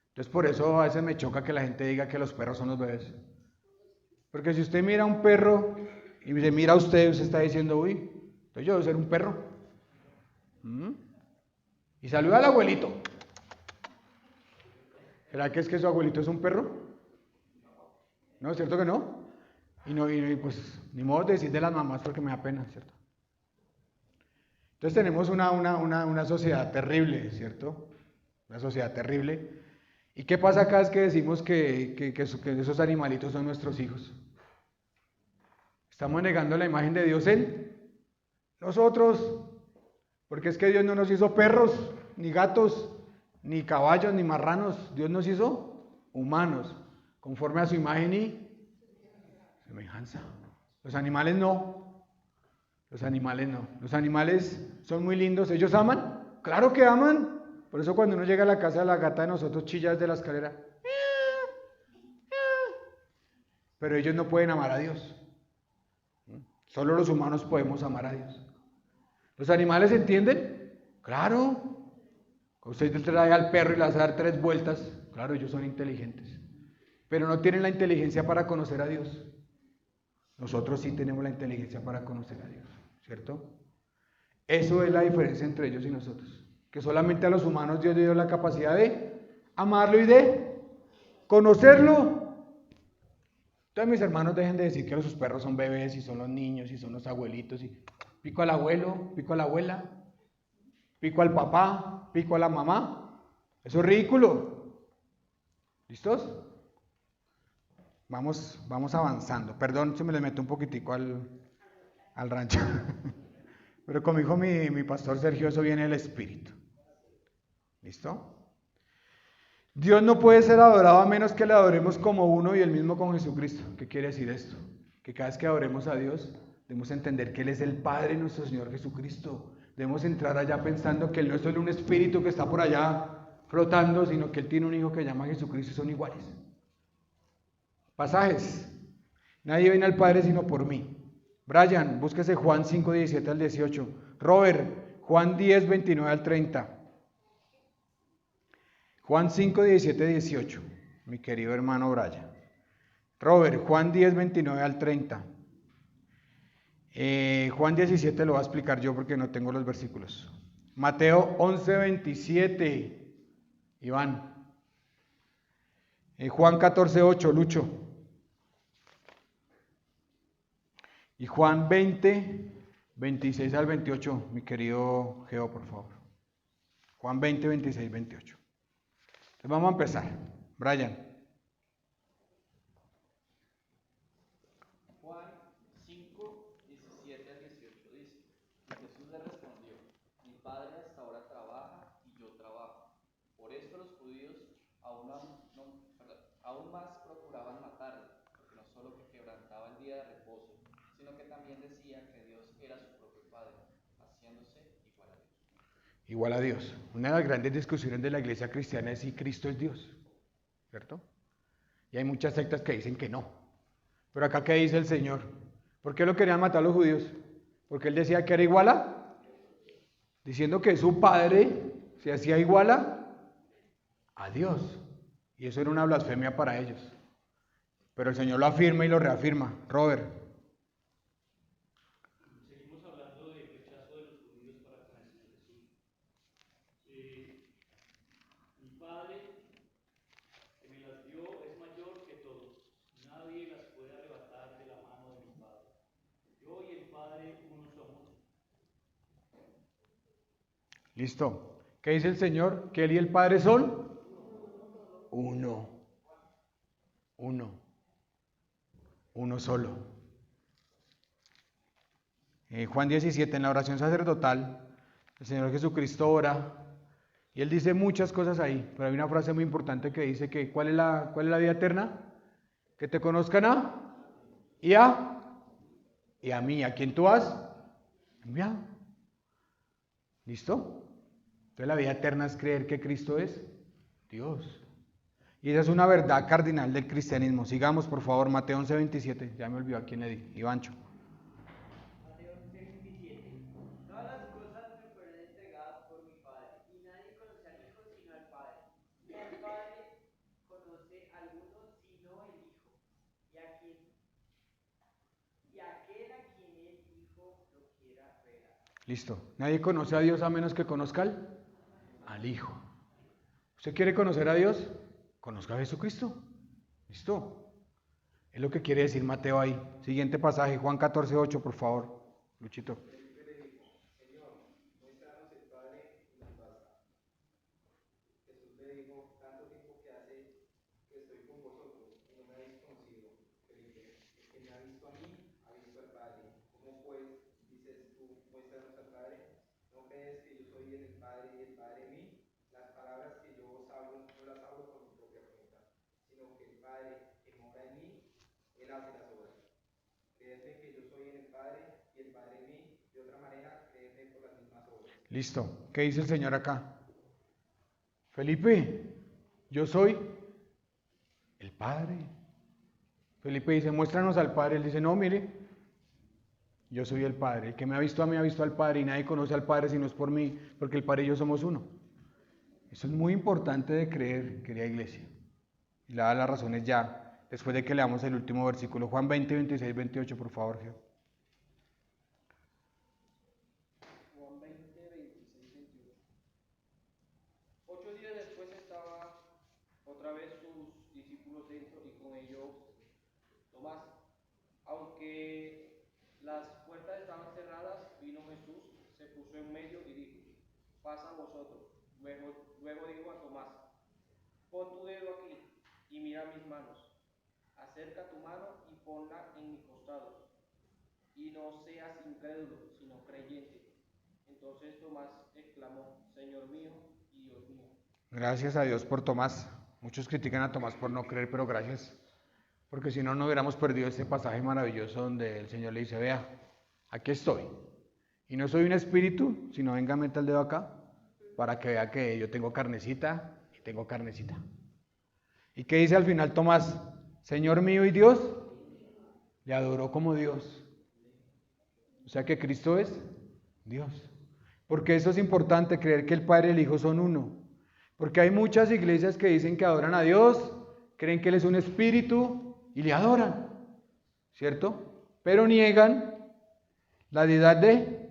Speaker 1: Entonces por eso a veces me choca que la gente diga que los perros son los bebés. Porque si usted mira a un perro y se mira a usted está diciendo, uy, entonces yo debo ser un perro. Y saluda al abuelito. ¿Será que es que su abuelito es un perro? No, ¿cierto que no? Y pues ni modo de decir de las mamás porque me da pena, ¿cierto? Entonces tenemos una sociedad terrible, ¿cierto? Una sociedad terrible. ¿Y qué pasa acá? Es que decimos que esos animalitos son nuestros hijos. Estamos negando la imagen de Dios en nosotros. Porque es que Dios no nos hizo perros, ni gatos, ni caballos, ni marranos. Dios nos hizo humanos, conforme a su imagen y semejanza. Los animales no. Los animales no. Los animales son muy lindos. ¿Ellos aman? Claro que aman. Por eso cuando uno llega a la casa de la gata de nosotros chilla desde la escalera. Pero ellos no pueden amar a Dios. Solo los humanos podemos amar a Dios. ¿Los animales entienden? Claro. Usted trae al perro y le hace dar 3 vueltas. Claro, ellos son inteligentes. Pero no tienen la inteligencia para conocer a Dios. Nosotros sí tenemos la inteligencia para conocer a Dios, ¿cierto? Eso es la diferencia entre ellos y nosotros. Que solamente a los humanos Dios dio la capacidad de amarlo y de conocerlo. Entonces mis hermanos dejen de decir que sus perros son bebés y son los niños y son los abuelitos y pico al abuelo, pico a la abuela, pico al papá, pico a la mamá. Eso es ridículo. ¿Listos? Vamos avanzando. Perdón si me le meto un poquitico al rancho. Pero como dijo mi pastor Sergio, eso viene del Espíritu. ¿Listo? Dios no puede ser adorado a menos que le adoremos como uno y el mismo con Jesucristo. ¿Qué quiere decir esto? Que cada vez que adoremos a Dios, debemos entender que Él es el Padre de nuestro Señor Jesucristo. Debemos entrar allá pensando que Él no es solo un espíritu que está por allá flotando, sino que Él tiene un hijo que llama Jesucristo y son iguales. Pasajes. Nadie viene al Padre sino por mí. Brian, búsquese Juan 5, 17 al 18. Robert, Juan 10, 29 al 30. Juan 5, 17, 18. Mi querido hermano Brian. Robert, Juan 10, 29 al 30. Juan 17 lo voy a explicar yo porque no tengo los versículos. Mateo 11, 27. Iván. Juan 14, 8. Lucho. Y Juan 20, 26 al 28. Mi querido Geo, por favor. Juan 20, 26, 28. Entonces vamos a empezar. Brian.
Speaker 2: Juan 5, 17 al 18 dice, y Jesús le respondió, mi padre hasta ahora trabaja y yo trabajo. Por esto los judíos aún más procuraban matarle, porque no solo que quebrantaba el día de reposo, sino que también decía que Dios era su propio Padre, haciéndose igual a Dios.
Speaker 1: Igual a Dios. Una de las grandes discusiones de la iglesia cristiana es si Cristo es Dios, ¿cierto? Y hay muchas sectas que dicen que no. Pero acá, ¿qué dice el Señor? ¿Por qué lo querían matar los judíos? Porque Él decía que era igual a, diciendo que su Padre se hacía igual a Dios. Y eso era una blasfemia para ellos. Pero el Señor lo afirma y lo reafirma. Robert.
Speaker 3: Seguimos hablando del rechazo de los judíos para con el Señor Jesús. Mi Padre que me las dio es mayor que todos. Nadie las puede arrebatar de la mano de mi Padre. Yo y el Padre uno somos.
Speaker 1: Listo. ¿Qué dice el Señor? Que Él y el Padre son uno. Uno solo. Juan 17, en la oración sacerdotal, el Señor Jesucristo ora y Él dice muchas cosas ahí, pero hay una frase muy importante que dice que ¿cuál es la vida eterna? Que te conozcan y a mí, a quien tú has enviado. ¿Listo? Entonces la vida eterna es creer que Cristo es Dios. Y esa es una verdad cardinal del cristianismo. Sigamos, por favor, Mateo 11, 27. Ya me olvidó a quién le di. Ivancho.
Speaker 3: Mateo 11:27.
Speaker 1: Listo. Nadie conoce a Dios a menos que conozca al Hijo. ¿Usted quiere conocer a Dios? Conozca a Jesucristo. Listo. Es lo que quiere decir Mateo ahí. Siguiente pasaje, Juan 14:8, por favor. Luchito. Listo. ¿Qué dice el Señor acá? Felipe, yo soy el Padre. Felipe dice, muéstranos al Padre. Él dice, no, mire, yo soy el Padre. El que me ha visto a mí ha visto al Padre, y nadie conoce al Padre si no es por mí, porque el Padre y yo somos uno. Eso es muy importante de creer, querida iglesia. Y le da las razones ya, después de que leamos el último versículo, Juan 20, 26, 28, por favor, Geo.
Speaker 2: Juan 20, 26, 28. 8 días después estaban otra vez sus discípulos dentro y con ellos Tomás. Aunque las puertas estaban cerradas, vino Jesús, se puso en medio y dijo, pasa a vosotros. Luego dijo a Tomás, pon tu dedo aquí y mira mis manos. Acerca tu mano y ponla en mi costado. Y no seas incrédulo, sino creyente. Entonces Tomás exclamó, Señor mío y Dios mío.
Speaker 1: Gracias a Dios por Tomás. Muchos critican a Tomás por no creer, pero gracias. Porque si no, no hubiéramos perdido ese pasaje maravilloso donde el Señor le dice, vea, aquí estoy. Y no soy un espíritu, sino venga, meta el dedo acá, para que vea que yo tengo carnecita y tengo carnecita. ¿Y qué dice al final Tomás? Señor mío y Dios, le adoró como Dios. O sea que Cristo es Dios. Porque eso es importante, creer que el Padre y el Hijo son uno. Porque hay muchas iglesias que dicen que adoran a Dios, creen que Él es un espíritu y le adoran, ¿cierto? Pero niegan la deidad de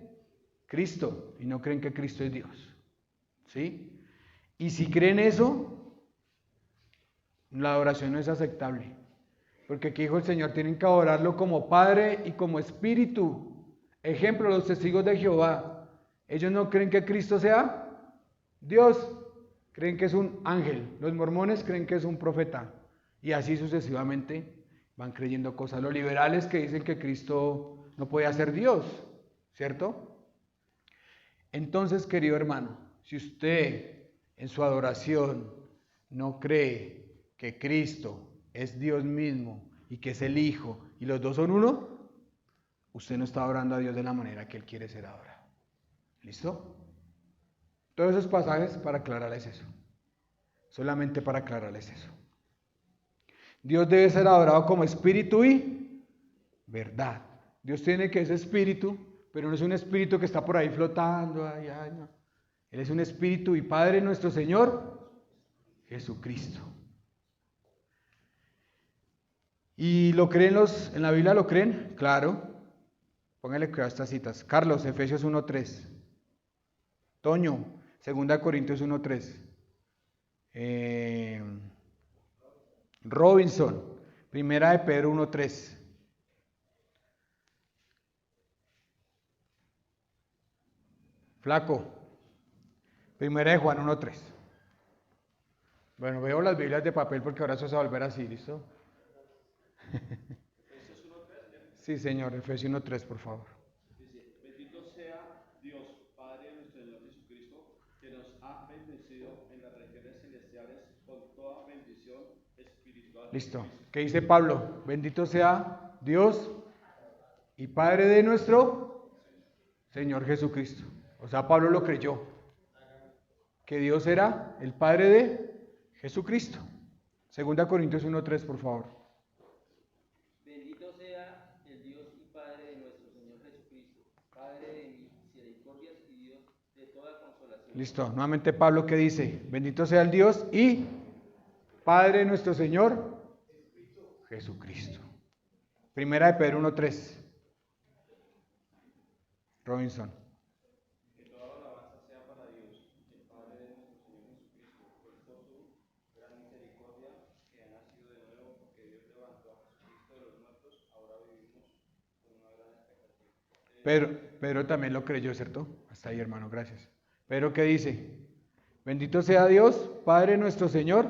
Speaker 1: Cristo y no creen que Cristo es Dios, ¿sí? Y si creen eso, la adoración no es aceptable. Porque aquí dijo el Señor, tienen que adorarlo como Padre y como Espíritu. Ejemplo, los testigos de Jehová. Ellos no creen que Cristo sea Dios, creen que es un ángel. Los mormones creen que es un profeta. Y así sucesivamente van creyendo cosas. Los liberales que dicen que Cristo no puede ser Dios, ¿cierto? Entonces, querido hermano, si usted en su adoración no cree que Cristo es Dios mismo y que es el Hijo y los dos son uno, usted no está adorando a Dios de la manera que Él quiere ser adorado. ¿Listo? Todos esos pasajes para aclararles eso. Solamente para aclararles eso. Dios debe ser adorado como espíritu y verdad. Dios tiene que ser espíritu, pero no es un espíritu que está por ahí flotando. No. Él es un espíritu y Padre nuestro Señor Jesucristo. ¿Y lo creen en la Biblia lo creen? Claro. Póngale cuidado a estas citas. Carlos, Efesios 1:3. Toño, 2 Corintios 1:3. Robinson, 1 de Pedro 1:3. Flaco, 1 de Juan 1:3. Bueno, veo las Biblias de papel porque ahora eso se va a volver así, ¿listo? Sí, señor, Efesios 1:3, por favor.
Speaker 4: Dice, bendito sea Dios, Padre de nuestro Señor Jesucristo, que nos ha bendecido en las regiones celestiales con toda bendición espiritual.
Speaker 1: Listo. ¿Qué dice Pablo? Bendito sea Dios y Padre de nuestro Señor Jesucristo. O sea, Pablo lo creyó, que Dios era el Padre de Jesucristo. 2 Corintios 1:3, por favor.
Speaker 2: Bendito sea el Dios y Padre de nuestro Señor Jesucristo, Padre de misericordias y Dios de toda consolación.
Speaker 1: Listo. Nuevamente Pablo, ¿qué dice? Bendito sea el Dios y Padre de nuestro Señor Jesucristo. 1 de Pedro 1:3. Robinson. Pedro también lo creyó, ¿cierto? Hasta ahí, hermano, gracias. Pedro, ¿qué dice? Bendito sea Dios, Padre nuestro Señor.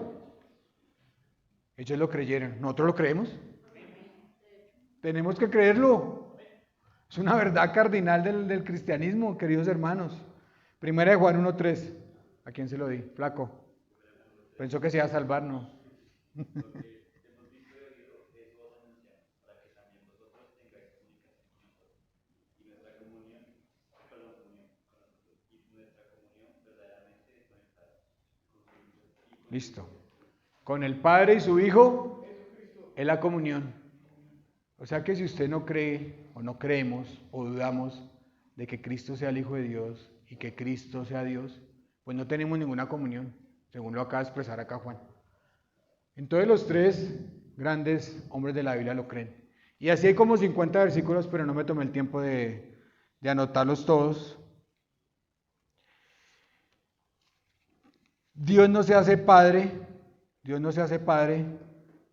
Speaker 1: Ellos lo creyeron. ¿Nosotros lo creemos? Tenemos que creerlo. Es una verdad cardinal del cristianismo, queridos hermanos. Primera de Juan 1:3. ¿A quién se lo di? Flaco. Pensó que se iba a salvar, no. Listo. Con el Padre y su Hijo es la comunión. O sea que si usted no cree o no creemos o dudamos de que Cristo sea el Hijo de Dios y que Cristo sea Dios, pues no tenemos ninguna comunión, según lo acaba de expresar acá Juan. Entonces los tres grandes hombres de la Biblia lo creen. Y así hay como 50 versículos, pero no me tomé el tiempo de anotarlos todos. Dios no se hace padre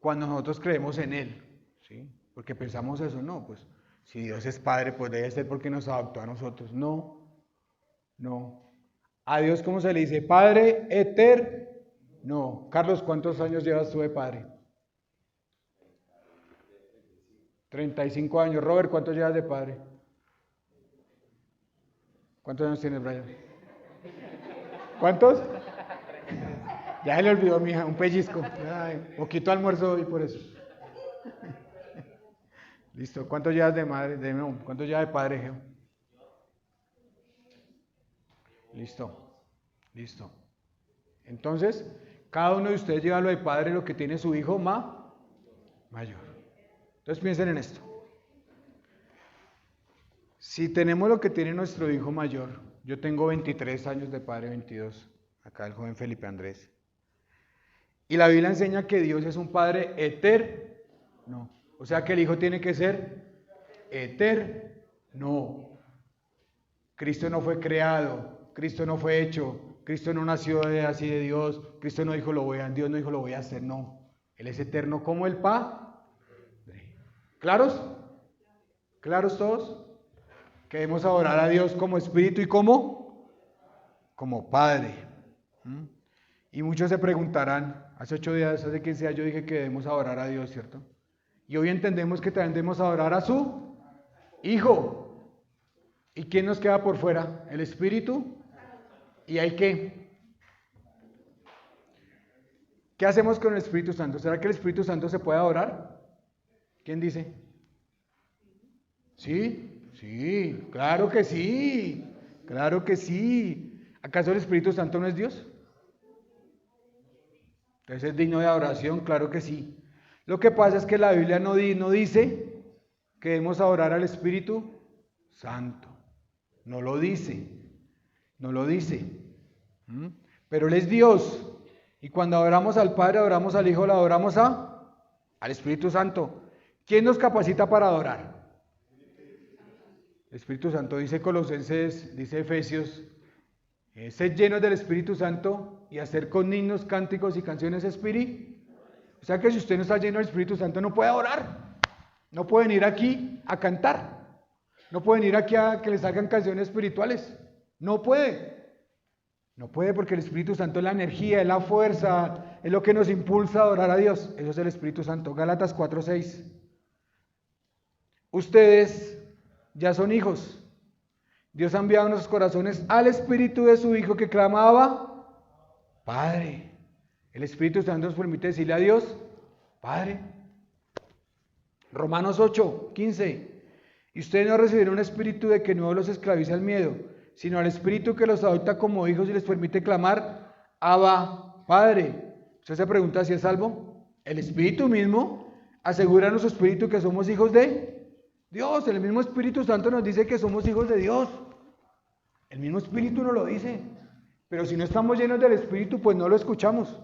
Speaker 1: cuando nosotros creemos en Él, ¿sí? Porque pensamos eso, no, pues si Dios es padre, pues debe ser porque nos adoptó a nosotros. No. A Dios, ¿cómo se le dice? Padre eterno. No. Carlos, ¿cuántos años llevas tú de padre? 35 años. Robert, ¿cuántos llevas de padre? ¿Cuántos años tienes, Brian? ¿Cuántos? Ya se le olvidó, mija, un pellizco. Ay, poquito almuerzo hoy por eso. Listo. ¿Cuántos llevas de madre? ¿Cuántos llevas de padre, Geo? Listo. Entonces, cada uno de ustedes lleva lo de padre, lo que tiene su hijo mayor. Entonces piensen en esto. Si tenemos lo que tiene nuestro hijo mayor, yo tengo 23 años de padre, 22, acá el joven Felipe Andrés. Y la Biblia enseña que Dios es un Padre eterno. O sea que el Hijo tiene que ser eterno. Cristo no fue creado, Cristo no fue hecho, Cristo no nació así de Dios, Cristo no dijo Dios no dijo lo voy a hacer, no. Él es eterno como el Padre. ¿Claros? ¿Claros todos? Que debemos adorar a Dios como Espíritu y como Padre. Y muchos se preguntarán, hace 8 días, hace 15 días yo dije que debemos adorar a Dios, ¿cierto? Y hoy entendemos que también debemos adorar a su Hijo. ¿Y quién nos queda por fuera? El Espíritu. ¿Y hay qué? ¿Qué hacemos con el Espíritu Santo? ¿Será que el Espíritu Santo se puede adorar? ¿Quién dice? Sí, claro que sí. ¿Acaso el Espíritu Santo no es Dios? Entonces es digno de adoración, claro que sí. Lo que pasa es que la Biblia no dice que debemos adorar al Espíritu Santo. No lo dice. Pero Él es Dios. Y cuando adoramos al Padre, adoramos al Hijo, lo adoramos al Espíritu Santo. ¿Quién nos capacita para adorar? El Espíritu Santo, dice Colosenses, dice Efesios, sed llenos del Espíritu Santo y hacer con himnos, cánticos y canciones espirituales. O sea que si usted no está lleno del Espíritu Santo no puede orar, no puede venir aquí a cantar, no puede venir aquí a que le salgan canciones espirituales, no puede porque el Espíritu Santo es la energía, es la fuerza, es lo que nos impulsa a adorar a Dios, eso es el Espíritu Santo. Gálatas 4:6. Ustedes ya son hijos, Dios ha enviado a nuestros corazones al Espíritu de su Hijo que clamaba, Padre. El Espíritu Santo nos permite decirle a Dios, Padre. Romanos 8:15. Y ustedes no recibieron un espíritu de que no los esclavice al miedo, sino al Espíritu que los adopta como hijos y les permite clamar, Abba, Padre. Usted se pregunta si es salvo. El Espíritu mismo asegura a nuestro espíritu que somos hijos de Dios. El mismo Espíritu Santo nos dice que somos hijos de Dios. El mismo Espíritu nos lo dice. Pero si no estamos llenos del Espíritu, pues no lo escuchamos.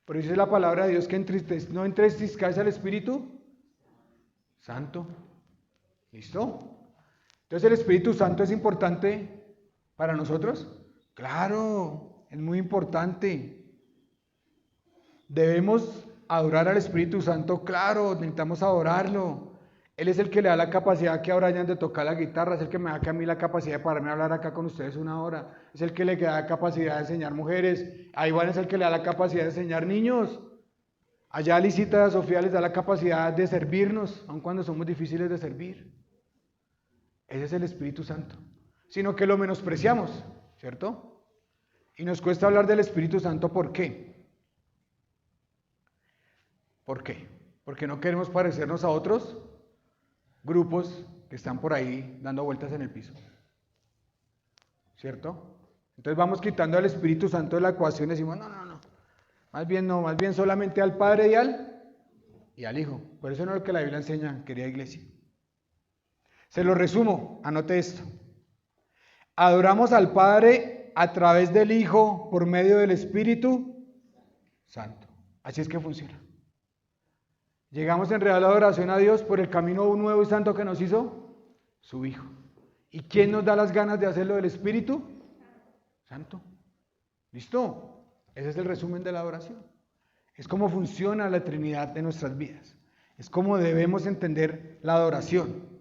Speaker 1: Por eso dice la palabra de Dios que no entristezcáis al Espíritu Santo. ¿Listo? Entonces, ¿el Espíritu Santo es importante para nosotros? Claro, es muy importante. ¿Debemos adorar al Espíritu Santo? Claro, necesitamos adorarlo. Él es el que le da la capacidad que a Brian de tocar la guitarra, es el que me da a mí la capacidad de pararme a hablar acá con ustedes 1 hora, es el que le da la capacidad de enseñar mujeres, a Iván es el que le da la capacidad de enseñar niños, allá a Lisita y a Sofía les da la capacidad de servirnos, aun cuando somos difíciles de servir. Ese es el Espíritu Santo, sino que lo menospreciamos, ¿cierto? Y nos cuesta hablar del Espíritu Santo, ¿por qué? ¿Por qué? Porque no queremos parecernos a otros grupos que están por ahí dando vueltas en el piso, ¿cierto? Entonces vamos quitando al Espíritu Santo de la ecuación y decimos, no, más bien solamente al Padre y al Hijo. Por eso no es lo que la Biblia enseña, querida iglesia. Se lo resumo, anote esto. Adoramos al Padre a través del Hijo por medio del Espíritu Santo. Así es que funciona. Llegamos en real adoración a Dios por el camino nuevo y santo que nos hizo su Hijo. ¿Y quién nos da las ganas de hacerlo? Del Espíritu Santo. ¿Listo? Ese es el resumen de la adoración. Es cómo funciona la Trinidad de nuestras vidas. Es cómo debemos entender la adoración.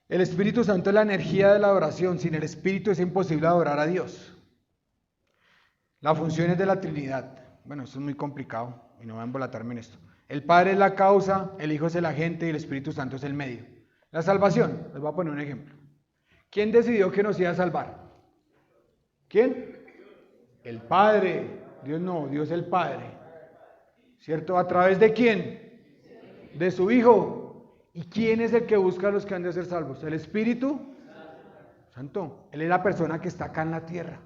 Speaker 1: El Espíritu Santo es la energía de la adoración. Sin el Espíritu es imposible adorar a Dios. Las funciones de la Trinidad. Bueno, esto es muy complicado y no voy a embolatarme en esto. El Padre es la causa, el Hijo es el agente y el Espíritu Santo es el medio. La salvación, les voy a poner un ejemplo. ¿Quién decidió que nos iba a salvar? ¿Quién? El Padre. Dios no, Dios el Padre. ¿Cierto? ¿A través de quién? De su Hijo. ¿Y quién es el que busca a los que han de ser salvos? El Espíritu Santo. Él es la persona que está acá en la tierra.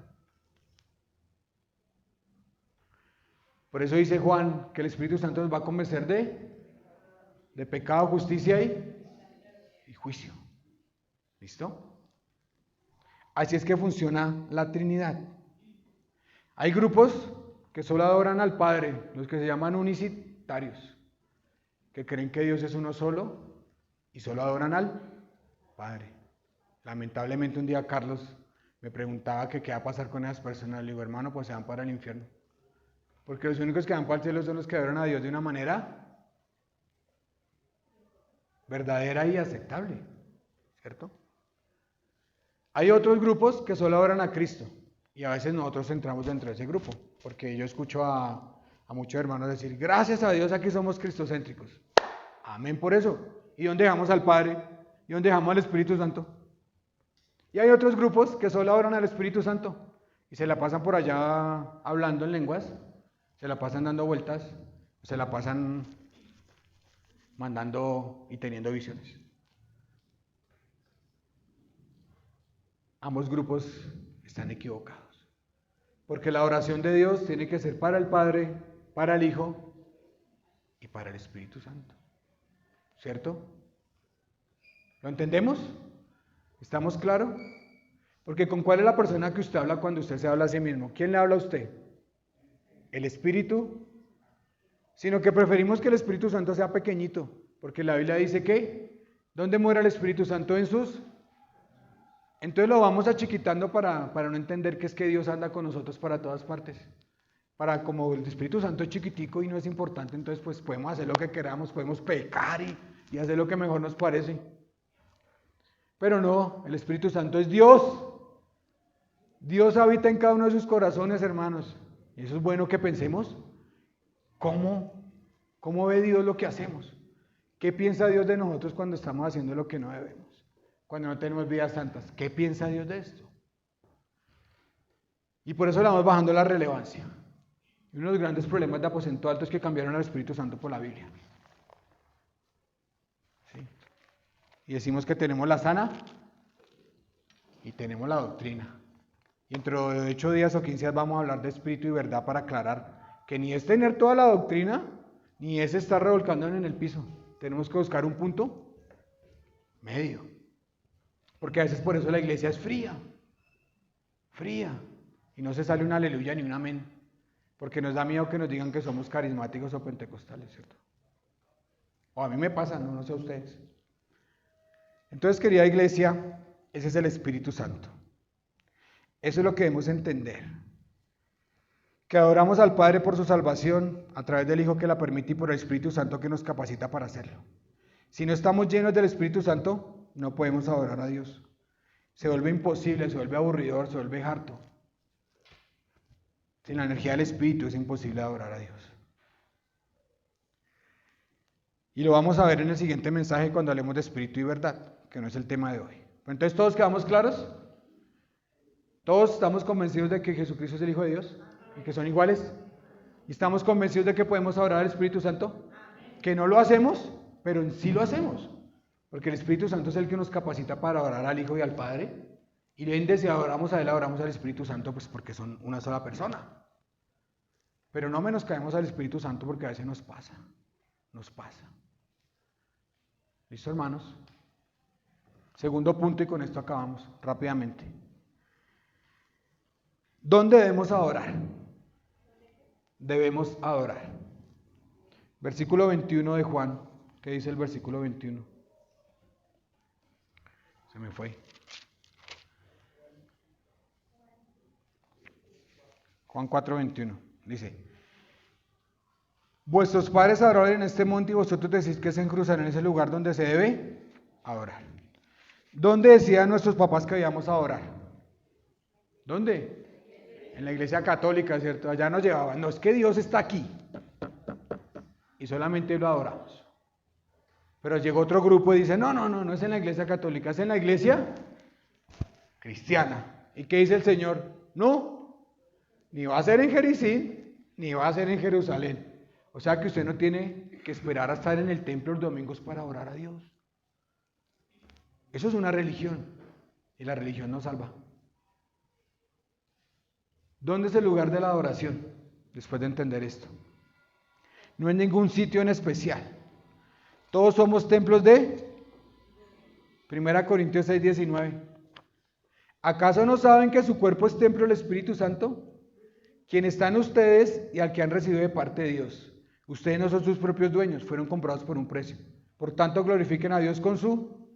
Speaker 1: Por eso dice Juan que el Espíritu Santo nos va a convencer de pecado, justicia y juicio. ¿Listo? Así es que funciona la Trinidad. Hay grupos que solo adoran al Padre, los que se llaman unicitarios, que creen que Dios es uno solo y solo adoran al Padre. Lamentablemente un día Carlos me preguntaba que qué va a pasar con esas personas. Le digo, hermano, pues se van para el infierno. Porque los únicos que van para el cielo son los que adoran a Dios de una manera verdadera y aceptable, ¿cierto? Hay otros grupos que solo adoran a Cristo y a veces nosotros entramos dentro de ese grupo, porque yo escucho a muchos hermanos decir, gracias a Dios aquí somos cristocéntricos. Amén por eso. ¿Y dónde dejamos al Padre? ¿Y dónde dejamos al Espíritu Santo? Y hay otros grupos que solo adoran al Espíritu Santo y se la pasan por allá hablando en lenguas, se la pasan dando vueltas, se la pasan mandando y teniendo visiones. Ambos grupos están equivocados, porque la oración de Dios tiene que ser para el Padre, para el Hijo y para el Espíritu Santo. ¿Cierto? ¿Lo entendemos? ¿Estamos claros? Porque ¿con cuál es la persona que usted habla cuando usted se habla a sí mismo? ¿Quién le habla a usted? ¿El Espíritu? Sino que preferimos que el Espíritu Santo sea pequeñito, porque la Biblia dice que ¿dónde muere el Espíritu Santo? En sus... Entonces lo vamos achiquitando para no entender que es que Dios anda con nosotros para todas partes. Para como el Espíritu Santo es chiquitico y no es importante, entonces pues podemos hacer lo que queramos, podemos pecar y hacer lo que mejor nos parece. Pero no, el Espíritu Santo es Dios. Dios habita en cada uno de sus corazones, hermanos. Y eso es bueno que pensemos. ¿Cómo ve Dios lo que hacemos? ¿Qué piensa Dios de nosotros cuando estamos haciendo lo que no debemos? Cuando no tenemos vidas santas. ¿Qué piensa Dios de esto? Y por eso le vamos bajando la relevancia. Y uno de los grandes problemas de Aposento Alto es que cambiaron al Espíritu Santo por la Biblia. ¿Sí? Y decimos que tenemos la sana y tenemos la doctrina. Y dentro de 8 días o 15 días vamos a hablar de espíritu y verdad para aclarar que ni es tener toda la doctrina, ni es estar revolcándonos en el piso. Tenemos que buscar un punto medio. Porque a veces por eso la iglesia es fría. Y no se sale un aleluya ni un amén. Porque nos da miedo que nos digan que somos carismáticos o pentecostales, ¿cierto? O a mí me pasa, no sé a ustedes. Entonces, querida iglesia, ese es el Espíritu Santo. Eso es lo que debemos entender. que adoramos al Padre por su salvación a través del Hijo que la permite y por el Espíritu Santo que nos capacita para hacerlo. Si no estamos llenos del Espíritu Santo, no podemos adorar a Dios. Se vuelve imposible, se vuelve aburridor, se vuelve harto. Sin la energía del Espíritu es imposible adorar a Dios. Y lo vamos a ver en el siguiente mensaje cuando hablemos de Espíritu y verdad, que no es el tema de hoy. Entonces, ¿todos quedamos claros? ¿Todos estamos convencidos de que Jesucristo es el Hijo de Dios? ¿Y que son iguales? ¿Y estamos convencidos de que podemos adorar al Espíritu Santo? Que no lo hacemos, pero en sí lo hacemos. Porque el Espíritu Santo es el que nos capacita para adorar al Hijo y al Padre. Y si adoramos a Él, adoramos al Espíritu Santo, pues porque son una sola persona. Pero no menoscaemos al Espíritu Santo porque a veces nos pasa. Nos pasa. ¿Listo, hermanos? Segundo punto, y con esto acabamos rápidamente. ¿Dónde debemos adorar? Debemos adorar. Versículo 21 de Juan. ¿Qué dice el versículo 21? Se me fue. Juan 4:21. Dice: vuestros padres adoraron en este monte y vosotros decís que es en Jerusalén ese lugar donde se debe adorar. ¿Dónde decían nuestros papás que debíamos adorar? ¿Dónde? En la iglesia católica, ¿cierto? Allá nos llevaban. No, es que Dios está aquí. Y solamente lo adoramos. Pero llegó otro grupo y dice, no es en la iglesia católica, es en la iglesia cristiana. ¿Y qué dice el Señor? No, ni va a ser en Jericín, ni va a ser en Jerusalén. O sea que usted no tiene que esperar a estar en el templo los domingos para orar a Dios. Eso es una religión. Y la religión no salva. ¿Dónde es el lugar de la adoración? Después de entender esto. No en ningún sitio en especial. Todos somos templos de 1 Corintios 6:19. ¿Acaso no saben que su cuerpo es templo del Espíritu Santo? Quien está en ustedes y al que han recibido de parte de Dios. Ustedes no son sus propios dueños, fueron comprados por un precio. Por tanto, glorifiquen a Dios con su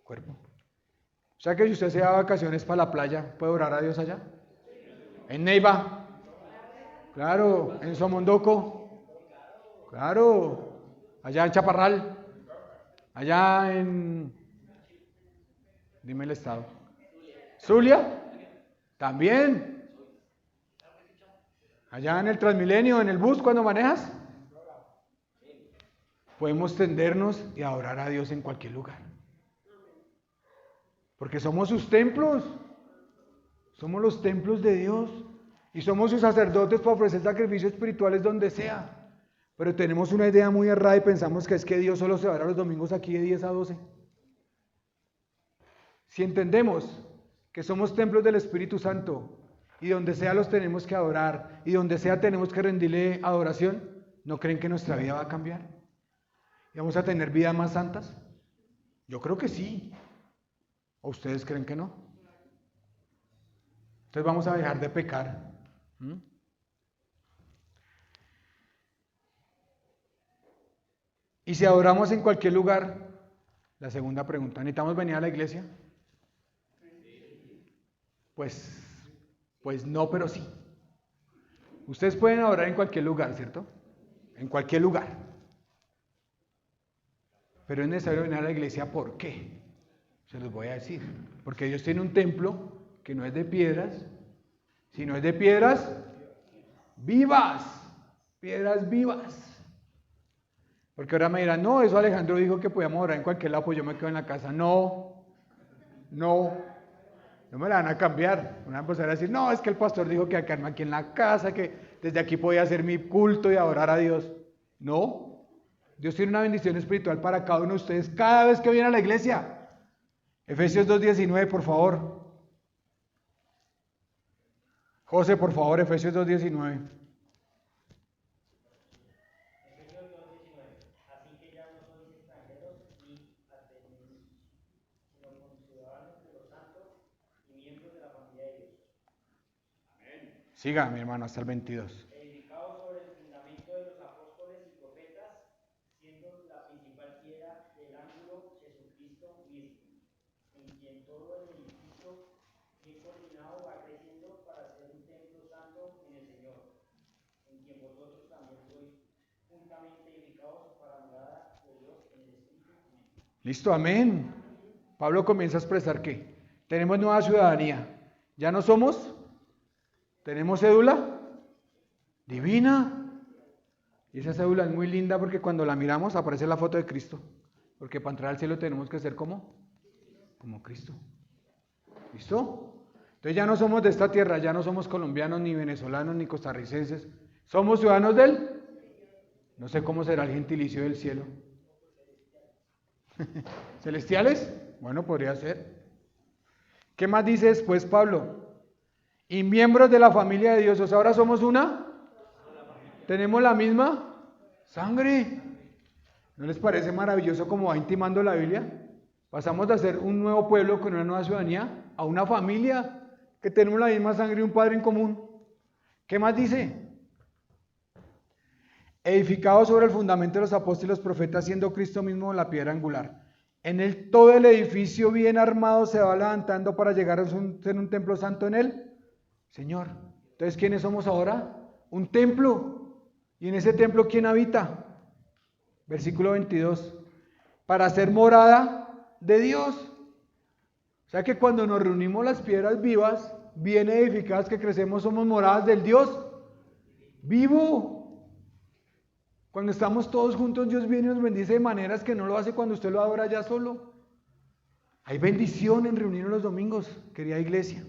Speaker 1: cuerpo. O sea que si usted se da vacaciones para la playa, ¿puede orar a Dios allá? ¿En Neiva? Claro. ¿En Somondoco? Claro. ¿Allá en Chaparral? ¿Allá en... dime el estado? ¿Zulia? También. ¿Allá en el Transmilenio, en el bus cuando manejas? Podemos tendernos y adorar a Dios en cualquier lugar. Porque somos sus templos. Somos los templos de Dios. Y somos sus sacerdotes para ofrecer sacrificios espirituales donde sea. Pero tenemos una idea muy errada y pensamos que es que Dios solo se va a dar los domingos aquí de 10 a 12. Si entendemos que somos templos del Espíritu Santo y donde sea los tenemos que adorar y donde sea tenemos que rendirle adoración, ¿no creen que nuestra vida va a cambiar? ¿Y vamos a tener vidas más santas? Yo creo que sí. ¿O ustedes creen que no? Entonces vamos a dejar de pecar. Y si adoramos en cualquier lugar, la segunda pregunta, ¿necesitamos venir a la iglesia? Pues no, pero sí. Ustedes pueden adorar en cualquier lugar, ¿cierto? En cualquier lugar. Pero es necesario venir a la iglesia, ¿por qué? Se los voy a decir. Porque Dios tiene un templo que no es de piedras, sino es de piedras vivas. Piedras vivas. Porque ahora me dirán, no, eso Alejandro dijo que podíamos orar en cualquier lado, pues yo me quedo en la casa. No me la van a cambiar. Van a empezar a decir, no, es que el pastor dijo que acá aquí en la casa, que desde aquí podía hacer mi culto y adorar a Dios. No, Dios tiene una bendición espiritual para cada uno de ustedes cada vez que viene a la iglesia. Efesios 2:19, por favor. José, por favor, Efesios 2:19. Siga, mi hermano, hasta el 22.
Speaker 3: Edificado sobre el fundamento de los apóstoles y profetas, siendo la principal piedra del ángulo Jesucristo mismo, en quien todo el edificio bien coordinado va creciendo para ser un templo santo en el Señor. plenamente edificados para la morada de Dios en el Espíritu. Amén.
Speaker 1: Listo, amén. Pablo comienza a expresar que tenemos nueva ciudadanía. ¿Ya no somos? ¿Tenemos cédula? Divina. Y esa cédula es muy linda porque cuando la miramos aparece la foto de Cristo. Porque para entrar al cielo tenemos que ser como Cristo. ¿Listo? Entonces ya no somos de esta tierra, ya no somos colombianos, ni venezolanos, ni costarricenses. Somos ciudadanos del... No sé cómo será el gentilicio del cielo. ¿Celestiales? Bueno, podría ser. ¿Qué más dice después Pablo? Y miembros de la familia de Dios. O sea, ahora somos una. ¿Tenemos la misma sangre? ¿No les parece maravilloso cómo va intimando la Biblia? Pasamos de ser un nuevo pueblo con una nueva ciudadanía a una familia que tenemos la misma sangre y un Padre en común. ¿Qué más dice? Edificado sobre el fundamento de los apóstoles y los profetas, siendo Cristo mismo la piedra angular. En él todo el edificio bien armado se va levantando para llegar a ser un templo santo en él, Señor. Entonces, ¿quiénes somos ahora? Un templo. ¿Y en ese templo quién habita? Versículo 22. Para ser morada de Dios. O sea que cuando nos reunimos las piedras vivas, bien edificadas que crecemos, somos moradas del Dios vivo. Cuando estamos todos juntos, Dios viene y nos bendice de maneras que no lo hace cuando usted lo adora ya solo. Hay bendición en reunirnos los domingos, querida iglesia.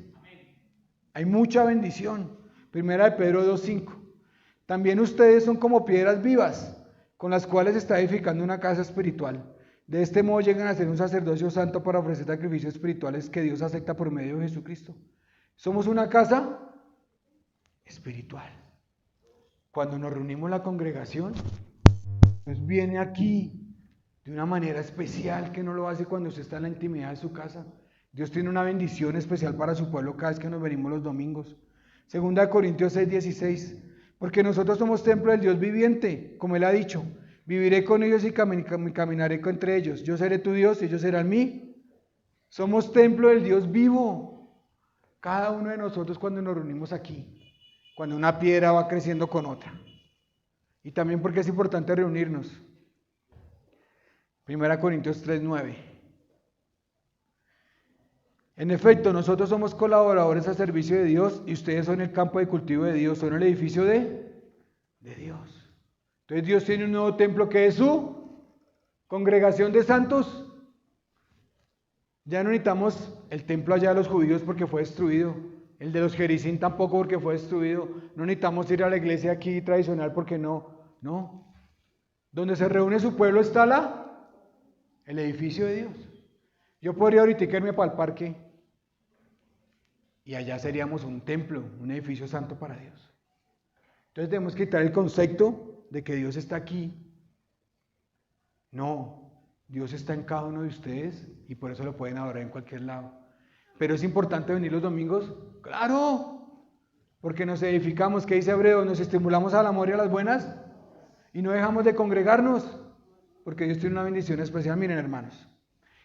Speaker 1: Hay mucha bendición. Primera de Pedro 2:5. También ustedes son como piedras vivas, con las cuales se está edificando una casa espiritual. De este modo llegan a ser un sacerdocio santo para ofrecer sacrificios espirituales que Dios acepta por medio de Jesucristo. Somos una casa espiritual. Cuando nos reunimos en la congregación, Dios viene aquí de una manera especial que no lo hace cuando usted está en la intimidad de su casa. Dios tiene una bendición especial para su pueblo cada vez que nos venimos los domingos. Segunda de Corintios 6:16. Porque nosotros somos templo del Dios viviente, como Él ha dicho. Viviré con ellos y caminaré entre ellos. Yo seré tu Dios y ellos serán mí. Somos templo del Dios vivo. Cada uno de nosotros cuando nos reunimos aquí. Cuando una piedra va creciendo con otra. Y también porque es importante reunirnos. 1 Corintios 3:9. En efecto, nosotros somos colaboradores al servicio de Dios y ustedes son el campo de cultivo de Dios, son el edificio de Dios. Entonces Dios tiene un nuevo templo que es su congregación de santos. Ya no necesitamos el templo allá de los judíos porque fue destruido. El de los Gerizim tampoco porque fue destruido. No necesitamos ir a la iglesia aquí tradicional porque no. Donde se reúne su pueblo está el edificio de Dios. Yo podría ahorita irme para el parque y allá seríamos un templo, un edificio santo para Dios. Entonces debemos quitar el concepto de que Dios está aquí. No, Dios está en cada uno de ustedes y por eso lo pueden adorar en cualquier lado. Pero es importante venir los domingos, claro, porque nos edificamos, ¿qué dice Hebreo? Nos estimulamos al amor y a las buenas y no dejamos de congregarnos, porque Dios tiene una bendición especial. Miren, hermanos,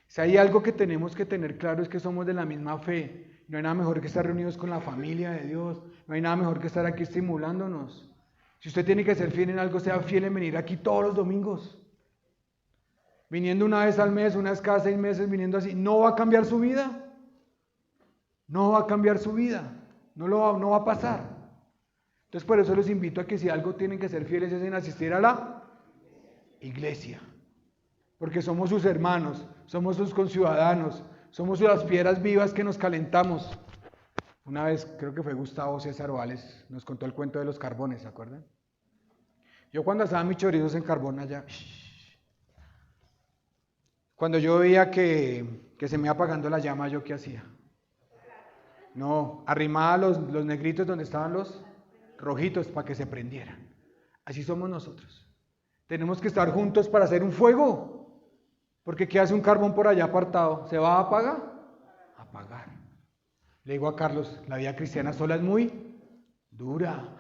Speaker 1: si hay algo que tenemos que tener claro es que somos de la misma fe. No hay nada mejor que estar reunidos con la familia de Dios, no hay nada mejor que estar aquí estimulándonos. Si usted tiene que ser fiel en algo, sea fiel en venir aquí todos los domingos. Viniendo una vez al mes, una vez cada 6 meses, viniendo así, no va a cambiar su vida. No va a cambiar su vida, no va a pasar. Entonces por eso les invito a que si algo tienen que ser fieles es en asistir a la iglesia. Porque somos sus hermanos, somos sus conciudadanos, somos las piedras vivas que nos calentamos. Una vez, creo que fue Gustavo César Vales, nos contó el cuento de los carbones, ¿se acuerdan? Yo cuando asaba mis chorizos en carbón allá, cuando yo veía que se me iba apagando la llama, ¿yo qué hacía? No, arrimaba los negritos donde estaban los rojitos para que se prendieran. Así somos nosotros. Tenemos que estar juntos para hacer un fuego. Porque ¿qué hace un carbón por allá apartado? ¿Se va a apagar? Apagar. Le digo a Carlos, la vida cristiana sola es muy dura.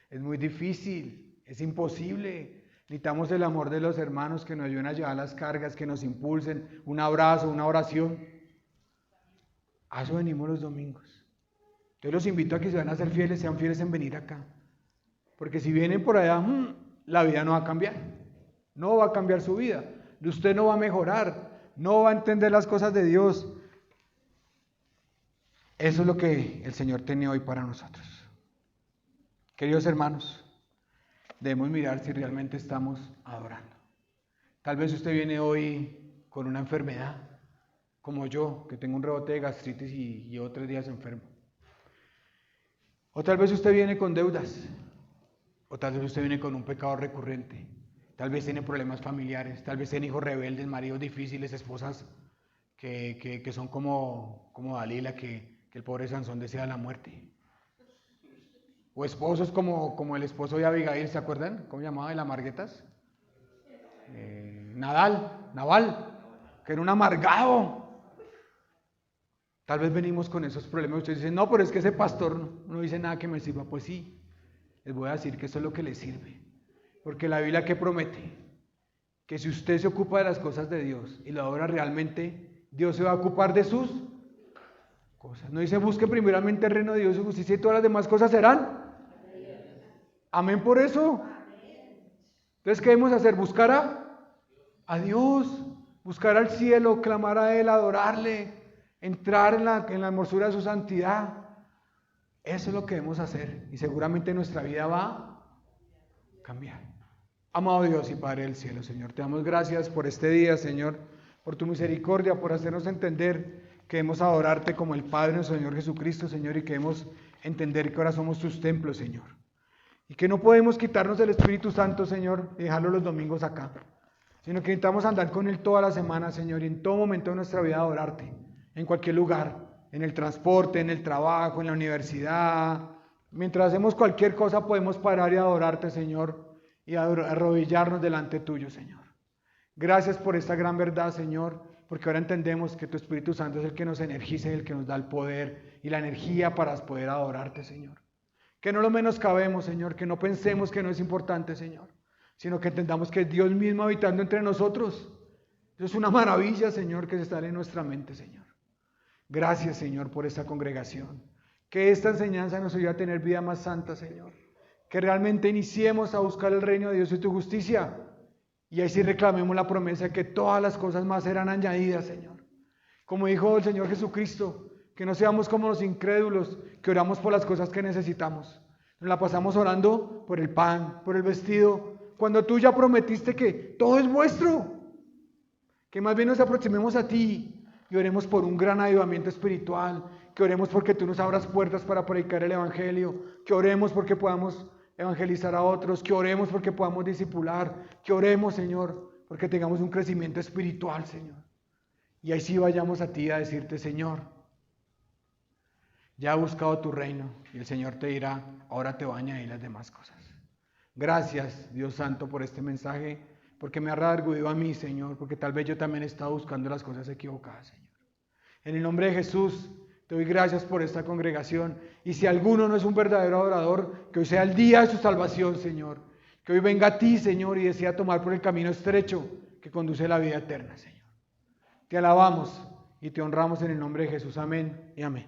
Speaker 1: Es muy difícil. Es imposible. Necesitamos el amor de los hermanos que nos ayuden a llevar las cargas, que nos impulsen, un abrazo, una oración. A eso venimos los domingos. Yo los invito a que si van a ser fieles, sean fieles en venir acá. Porque si vienen por allá, la vida no va a cambiar. No va a cambiar su vida. Usted no va a mejorar. No va a entender las cosas de Dios. Eso es lo que el Señor tiene hoy para nosotros. Queridos hermanos, debemos mirar si realmente estamos adorando. Tal vez usted viene hoy con una enfermedad, como yo, que tengo un rebote de gastritis y llevo 3 días enfermo. O tal vez usted viene con deudas, o tal vez usted viene con un pecado recurrente. Tal vez tiene problemas familiares, tal vez tiene hijos rebeldes, maridos difíciles, esposas que son como Dalila, que el pobre Sansón desea la muerte. O esposos como el esposo de Abigail, ¿se acuerdan? ¿Cómo llamaba? ¿El Amarguetas? Naval, que era un amargado. Tal vez venimos con esos problemas. Ustedes dicen, no, pero es que ese pastor no dice nada que me sirva. Pues sí, les voy a decir que eso es lo que les sirve. Porque la Biblia, ¿qué promete? Que si usted se ocupa de las cosas de Dios y lo adora realmente, Dios se va a ocupar de sus cosas. No dice, busque primeramente el reino de Dios y justicia y todas las demás cosas serán. Amén por eso. Entonces, ¿qué debemos hacer? Buscar a Dios, buscar al cielo, clamar a Él, adorarle, entrar en la hermosura de su santidad. Eso es lo que debemos hacer y seguramente nuestra vida va a cambiar. Amado Dios y Padre del cielo, Señor, te damos gracias por este día, Señor, por tu misericordia, por hacernos entender que debemos adorarte como el Padre nuestro Señor Jesucristo, Señor, y que debemos entender que ahora somos tus templos, Señor. Y que no podemos quitarnos del Espíritu Santo, Señor, y dejarlo los domingos acá, sino que necesitamos andar con Él toda la semana, Señor, y en todo momento de nuestra vida adorarte, en cualquier lugar, en el transporte, en el trabajo, en la universidad. Mientras hacemos cualquier cosa podemos parar y adorarte, Señor, y arrodillarnos delante tuyo, Señor. Gracias por esta gran verdad, Señor, porque ahora entendemos que tu Espíritu Santo es el que nos energiza y el que nos da el poder y la energía para poder adorarte, Señor. Que no lo menoscabemos, Señor, que no pensemos que no es importante, Señor, sino que entendamos que es Dios mismo habitando entre nosotros. Eso es una maravilla, Señor, que se está en nuestra mente, Señor. Gracias, Señor, por esta congregación. Que esta enseñanza nos ayude a tener vida más santa, Señor. Que realmente iniciemos a buscar el reino de Dios y tu justicia. Y ahí sí reclamemos la promesa de que todas las cosas más serán añadidas, Señor. Como dijo el Señor Jesucristo, que no seamos como los incrédulos, que oramos por las cosas que necesitamos. Nos la pasamos orando por el pan, por el vestido, cuando tú ya prometiste que todo es vuestro. Que más bien nos aproximemos a ti y oremos por un gran avivamiento espiritual, que oremos porque tú nos abras puertas para predicar el Evangelio, que oremos porque podamos evangelizar a otros, que oremos porque podamos discipular, que oremos, Señor, porque tengamos un crecimiento espiritual, Señor. Y ahí sí vayamos a ti a decirte, Señor, ya he buscado tu reino, y el Señor te dirá, ahora te voy a añadir las demás cosas. Gracias, Dios Santo, por este mensaje, porque me ha redarguido a mí, Señor, porque tal vez yo también he estado buscando las cosas equivocadas, Señor. En el nombre de Jesús, te doy gracias por esta congregación. Y si alguno no es un verdadero adorador, que hoy sea el día de su salvación, Señor. Que hoy venga a ti, Señor, y desea tomar por el camino estrecho que conduce a la vida eterna, Señor. Te alabamos y te honramos en el nombre de Jesús. Amén y amén.